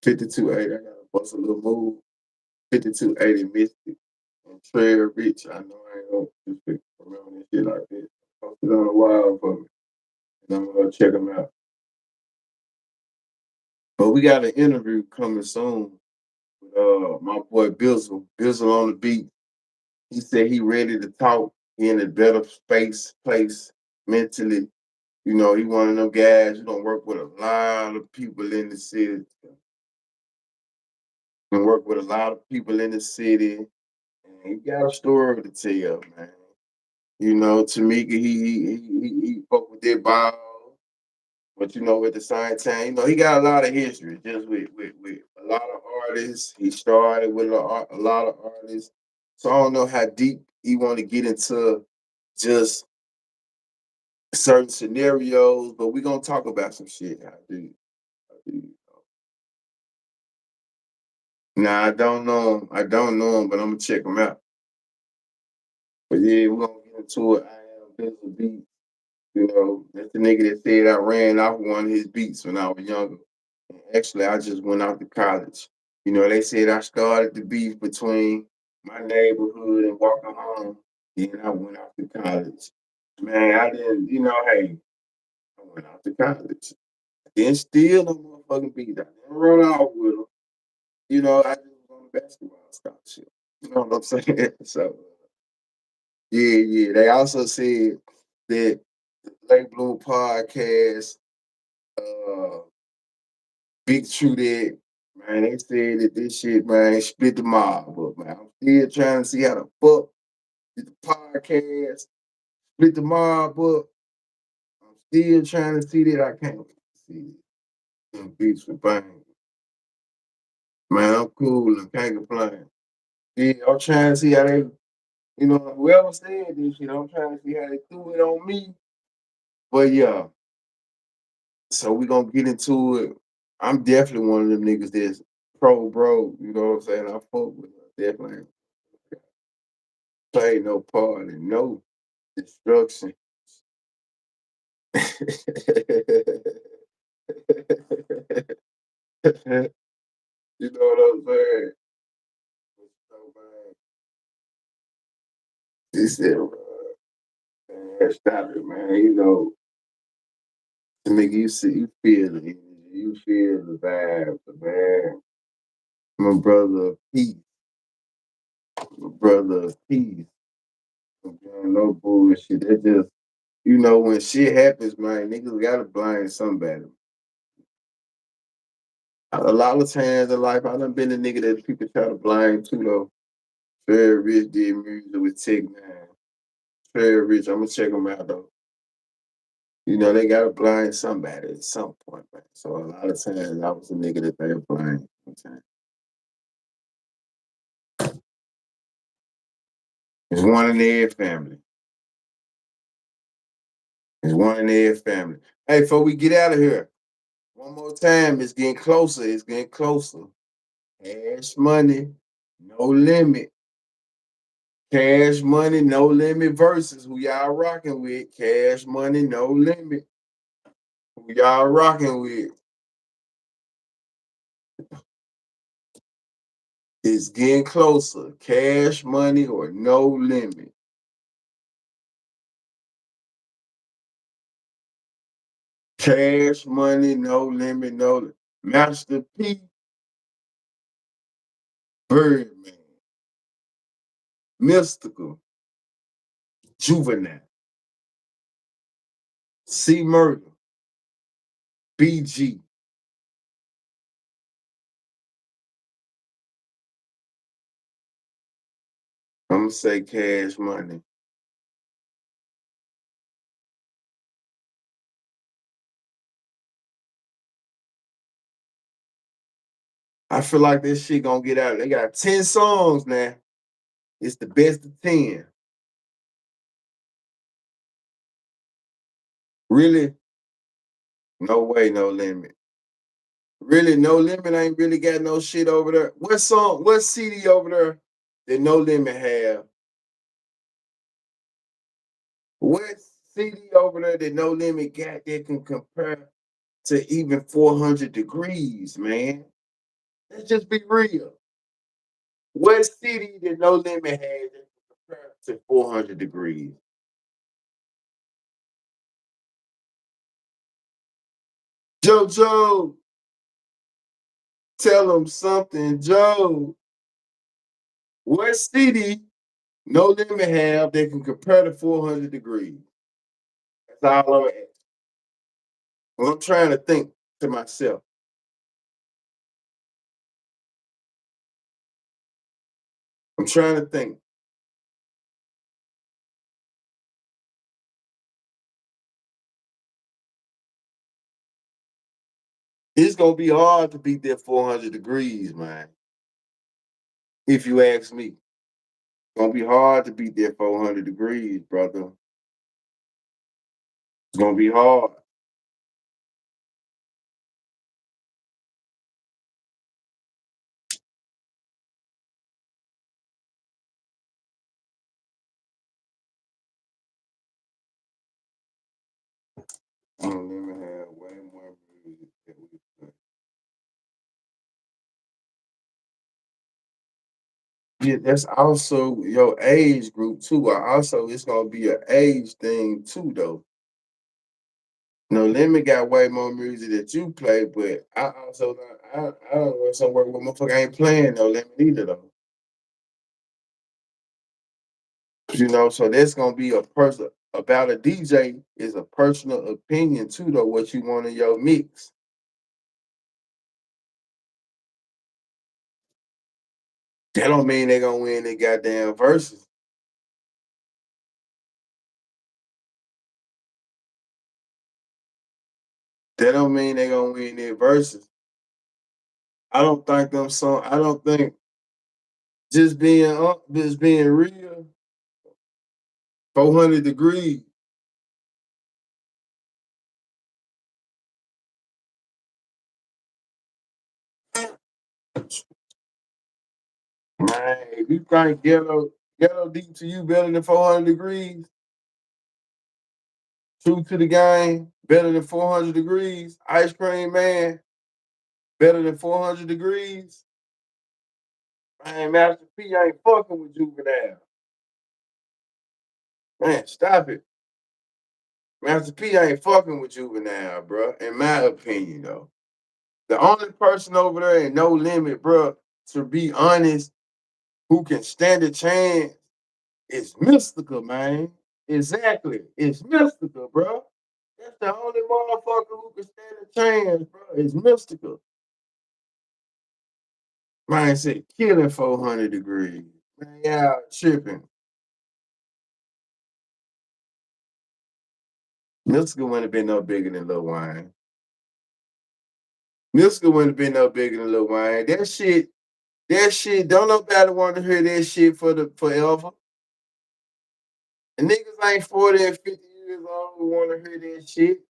5280. I gotta bust a little move. 5280 Mystic and Trey Rich. I know I ain't gonna just pick around this shit like this. Post it on a while for me. And I'm gonna check them out. But we got an interview coming soon with my boy Bizzle. Bizzle on the beat. He said he ready to talk. He in a better place mentally. You know, he one of them guys who don't work with a lot of people in the city. And work with a lot of people in the city. And he got a story to tell, man. You know, Tamika, he fuck with that ball. But you know, at the same time, you know, he got a lot of history just with a lot of artists. He started with a lot of artists. So I don't know how deep he want to get into just certain scenarios, but we're gonna talk about some shit. I do. Nah, I don't know him. I don't know him, but I'm gonna check him out. But yeah, we're gonna get into it. I am Bizzle Beat. You know, that's the nigga that said I ran off one of his beats when I was younger. And actually, I just went out to college. You know, they said I started the beef between my neighborhood and walking home. Then I went out to college. Man, I didn't, you know, hey, I went out to college. Didn't steal no motherfucking beat. I didn't run off with them. You know, I just was on a basketball scholarship. You know what I'm saying? So, yeah. They also said that the Late Bloom podcast, uh, BigTruDat, man, they said that this shit, man, split the mob up, man. I'm still trying to see how the fuck did the podcast split the mob up. I'm still trying to see that. I can't see it. Them beats for bang. Man, I'm cool. I can't complain. Yeah, I'm trying to see how they, you know, whoever said this shit, I'm trying to see how they threw it on me. But yeah, so we gonna get into it. I'm definitely one of them niggas that's pro bro, you know what I'm saying? I fuck with her. Definitely ain't play no part in no destruction. You know what I'm saying? So, man, he said, man, stop it, man. You know, nigga, you see, you feel it. You feel the vibes, man. My brother of peace. My brother of peace. No bullshit. That just, you know, when shit happens, man, niggas gotta blame somebody. A lot of times in life, I done been a nigga that people try to blame too, though. Very Rich did music with Tech Nine. Very Rich, I'm gonna check them out, though. You know, they gotta blame somebody at some point, man. So a lot of times, I was a nigga that they blame. It's one in their family. It's one in their family. Hey, before we get out of here, one more time, it's getting closer. It's getting closer. Cash money, no limit. Cash money, no limit versus who y'all rocking with. Cash money, no limit. Who y'all rocking with? It's getting closer. Cash money or no limit. Cash money, no limit, no limit. Master P, Birdman, Mystical, Juvenile, C Murder, BG. I'm gonna say cash money. I feel like this shit gonna get out. They got 10 songs now. It's the best of 10. Really? No way, no limit. Really, no limit ain't really got no shit over there. What CD over there that no limit have? What CD over there that no limit got that can compare to even 400 degrees, man? Let's just be real. What city did No Limit have that compared to 400 degrees? JoJo, tell them something, Joe. What city No Limit have that can compare to 400 degrees? That's all I'm asking. Well, I'm trying to think to myself. I'm trying to think. It's gonna be hard to beat that 400 degrees, man. If you ask me, it's gonna be hard to beat that 400 degrees, brother. It's gonna be hard. Let me have way more music than we play. Yeah, that's also your age group too. Also, it's gonna be an age thing too, though. No Limit got way more music that you play, but I also I don't want somewhere where motherfucker ain't playing No Limit either though. You know, so that's gonna be a person about a DJ is a personal opinion too, though. What you want in your mix. That don't mean they gonna win their goddamn verses. That don't mean they gonna win their verses. I don't think them song. I don't think just being real. 400 degrees. Man, if you think ghetto deep to you better than 400 degrees, true to the game, better than 400 degrees, ice cream man, better than 400 degrees, man, Master P ain't fucking with Juvenile. Man, stop it. Master P ain't fucking with Juvenile, bro, in my opinion, though. The only person over there in No Limit, bro, to be honest, who can stand a chance is Mystical, man. Exactly. It's Mystical, bro. That's the only motherfucker who can stand a chance, bro. It's Mystical. Man said killing 400 degrees. Man, y'all tripping. Mystical wouldn't have been no bigger than Lil Wayne. Mystical wouldn't have been no bigger than Lil Wayne. That shit, don't nobody want to hear that shit for the forever. And niggas ain't 40 and 50 years old who want to hear that shit.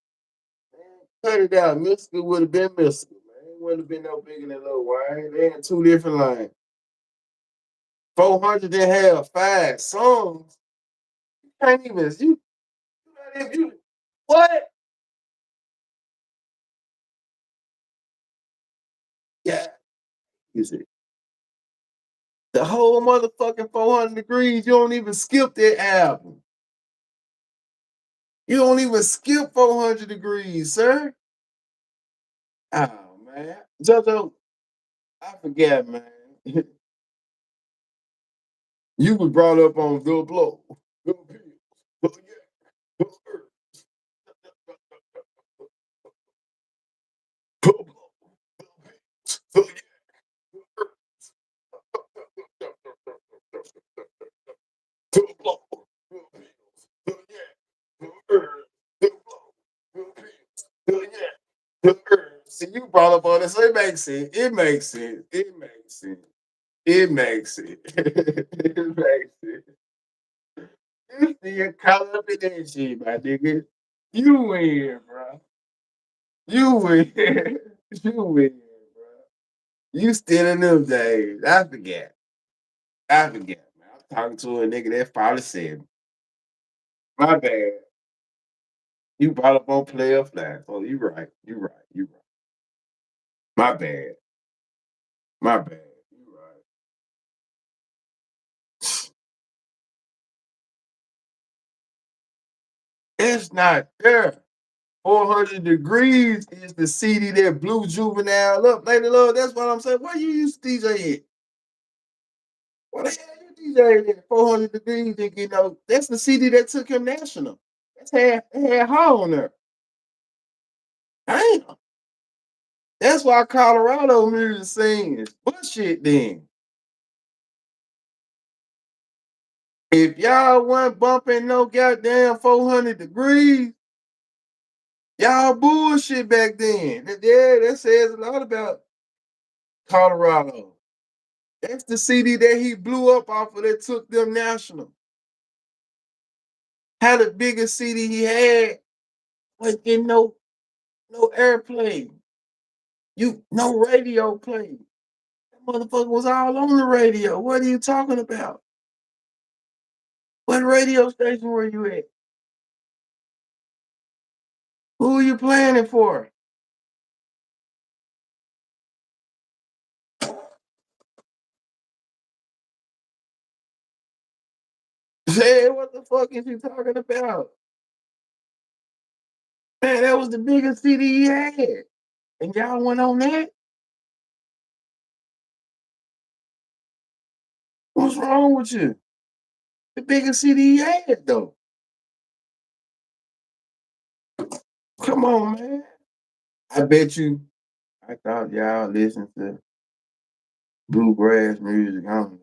Man, cut it out. Mystical would have been Mystical, man. It wouldn't have been no bigger than Lil Wayne. They had two different lanes. 400 didn't have 5 songs. You can't even, you what? Yeah, is it? The whole motherfucking 400 degrees, you don't even skip that album. You don't even skip 400 degrees, sir. Oh, man. JoJo, I forget, man. You was brought up on the blow. The pills, the yeah, the earth, the blow, the pills, the yeah, the earth, the blow, the pills, the yeah, the earth, the blow, the pills, the yeah, the earth. See, you brought up on this, so it makes sense. It makes sense. It makes sense. It makes sense. It makes sense. You still caught up in that shit, my nigga. You win, bro. You win. You win, bro. You still in them days. I forget. I forget, man. I'm talking to a nigga that probably said, my bad. You brought up on player flags. Oh, you right. You right. You right. My bad. My bad. You right. It's not there. 400 Degrees is the CD that blew Juvenile up. Lady Love, that's what I'm saying. Where you used to DJ at? What the hell you DJ at? 400 Degrees, you know, that's the CD that took him national. It had Hall on there. Damn. That's why Colorado music scene is bullshit then. If y'all wasn't bumping no goddamn 400 Degrees, y'all bullshit back then. Yeah, that says a lot about Colorado. That's the CD that he blew up off of that took them national. Had the biggest CD he had was getting no airplay. No radio play. That motherfucker was all on the radio. What are you talking about? What radio station were you at? Who are you playing it for? Hey, what the fuck is you talking about? Man, that was the biggest CD he had. And y'all went on that? What's wrong with you? The biggest CD he had, though. Come on, man. I bet you, I thought y'all listened to bluegrass music only.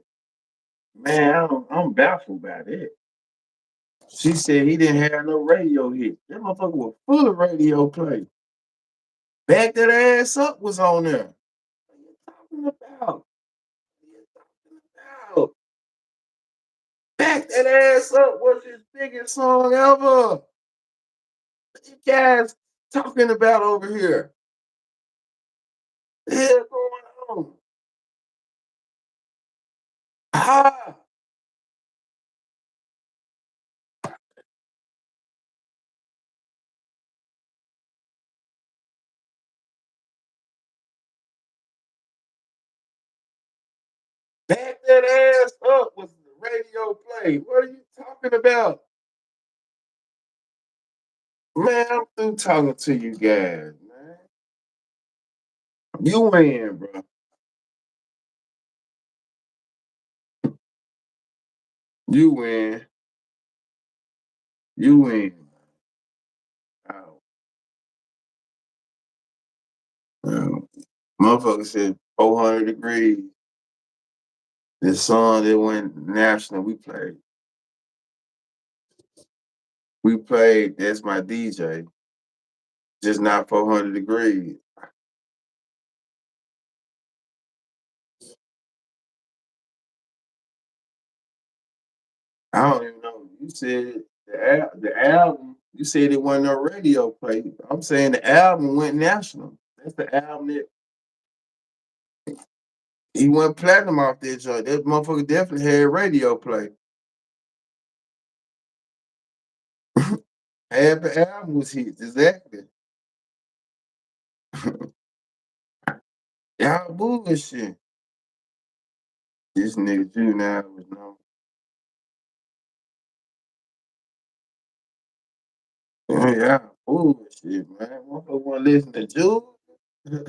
Man, I'm baffled by that. She said he didn't have no radio hit. That motherfucker was full of radio play. Back That Ass Up was on there. What are you talking about? What are you talking about? Back That Ass Up was his biggest song ever. What you guys talking about over here? What the hell going on? Ah, Back That Ass Up was the radio play. What are you talking about? Man, I'm through talking to you guys, man. You win, bro. You win. You win. Oh, well, motherfucker said 400 Degrees. This song that went national, we played. We played That's My DJ, just not 400 Degrees. I don't even know. You said the album, you said it wasn't no radio play. I'm saying the album went national. That's the album that he went platinum off that joint. That motherfucker definitely had radio play. Half the album was hits, exactly. Y'all bullshit. This nigga Juvenile was no. Yeah, bullshit, man. Motherfucker want to listen to Juve. You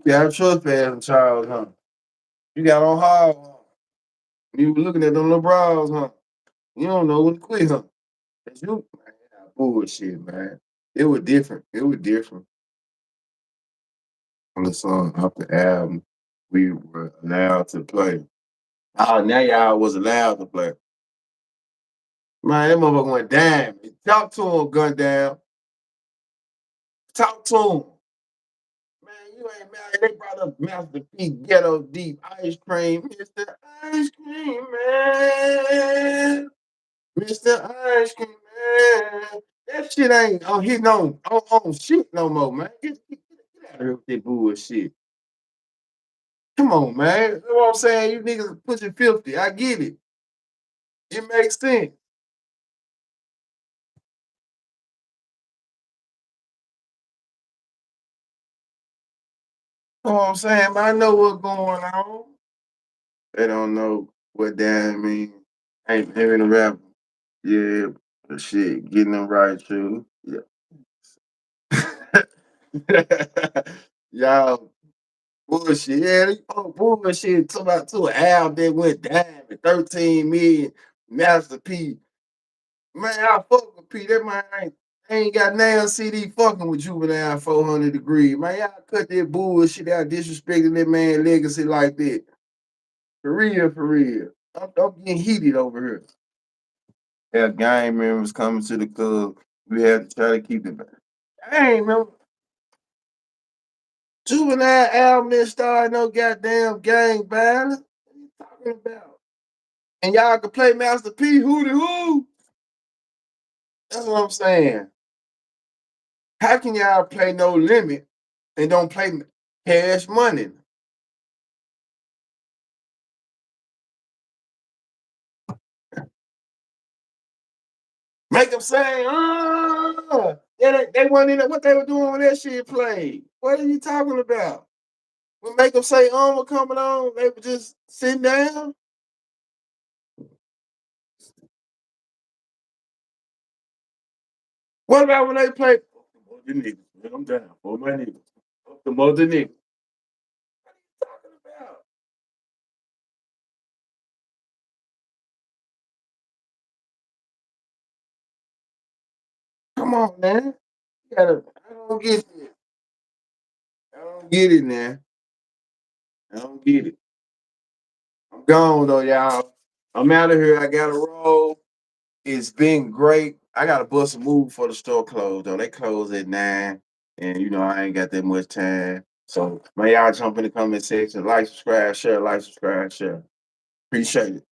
got trespassing Charles, huh? You got on hard, huh? You were looking at them little bras, huh? You don't know when to quit, huh? That's you, man. Bullshit, man. It was different. It was different on the song off the album. We were allowed to play. Oh, now y'all was allowed to play. Man, that motherfucker went down. Talk to him, gun down. Talk to him. Man, you ain't mad. They brought up Master P Ghetto Deep Ice Cream. Mr. Ice Cream Man. Mr. Ice Cream Man. That shit ain't hitting on shit no more, man. Get out of here with that bullshit. Come on, man. You know what I'm saying? You niggas are pushing 50. I get it. It makes sense. know what I'm saying? But I know what's going on. They don't know what that mean. Ain't hearing the rap. Yeah, but shit, getting them right too. Yeah. Y'all bullshit. Yeah, they bullshit. Talk about to an album that went diamond, 13 million, Master P. Man, I fuck with P. That man ain't got now CD fucking with Juvenile 400 Degrees. Man, y'all cut that bullshit out, disrespecting that man legacy like that. For real, for real. I'm getting heated over here. Yeah, gang members coming to the club. We have to try to keep it back. I ain't remember. Juvenile album didn't start no goddamn gang violence. What are you talking about? And y'all can play Master P, who the who? That's what I'm saying. How can y'all play No Limit and don't play Cash Money? Make them say, yeah, they weren't in there. What they were doing when that shit played. What are you talking about? We make them say, we're coming on. They were just sitting down. What about when they play? The niggas, man, I'm down for my niggas. The mother niggas. What are you talking about? Come on, man. I don't get it. I don't get it, man. I don't get it. I'm gone though, y'all. I'm out of here. I gotta roll. It's been great. I gotta bust a move for the store closed though. They close at 9, and I ain't got that much time. So man, y'all jump in the comment section, like, subscribe, share, like, subscribe, share. Appreciate it.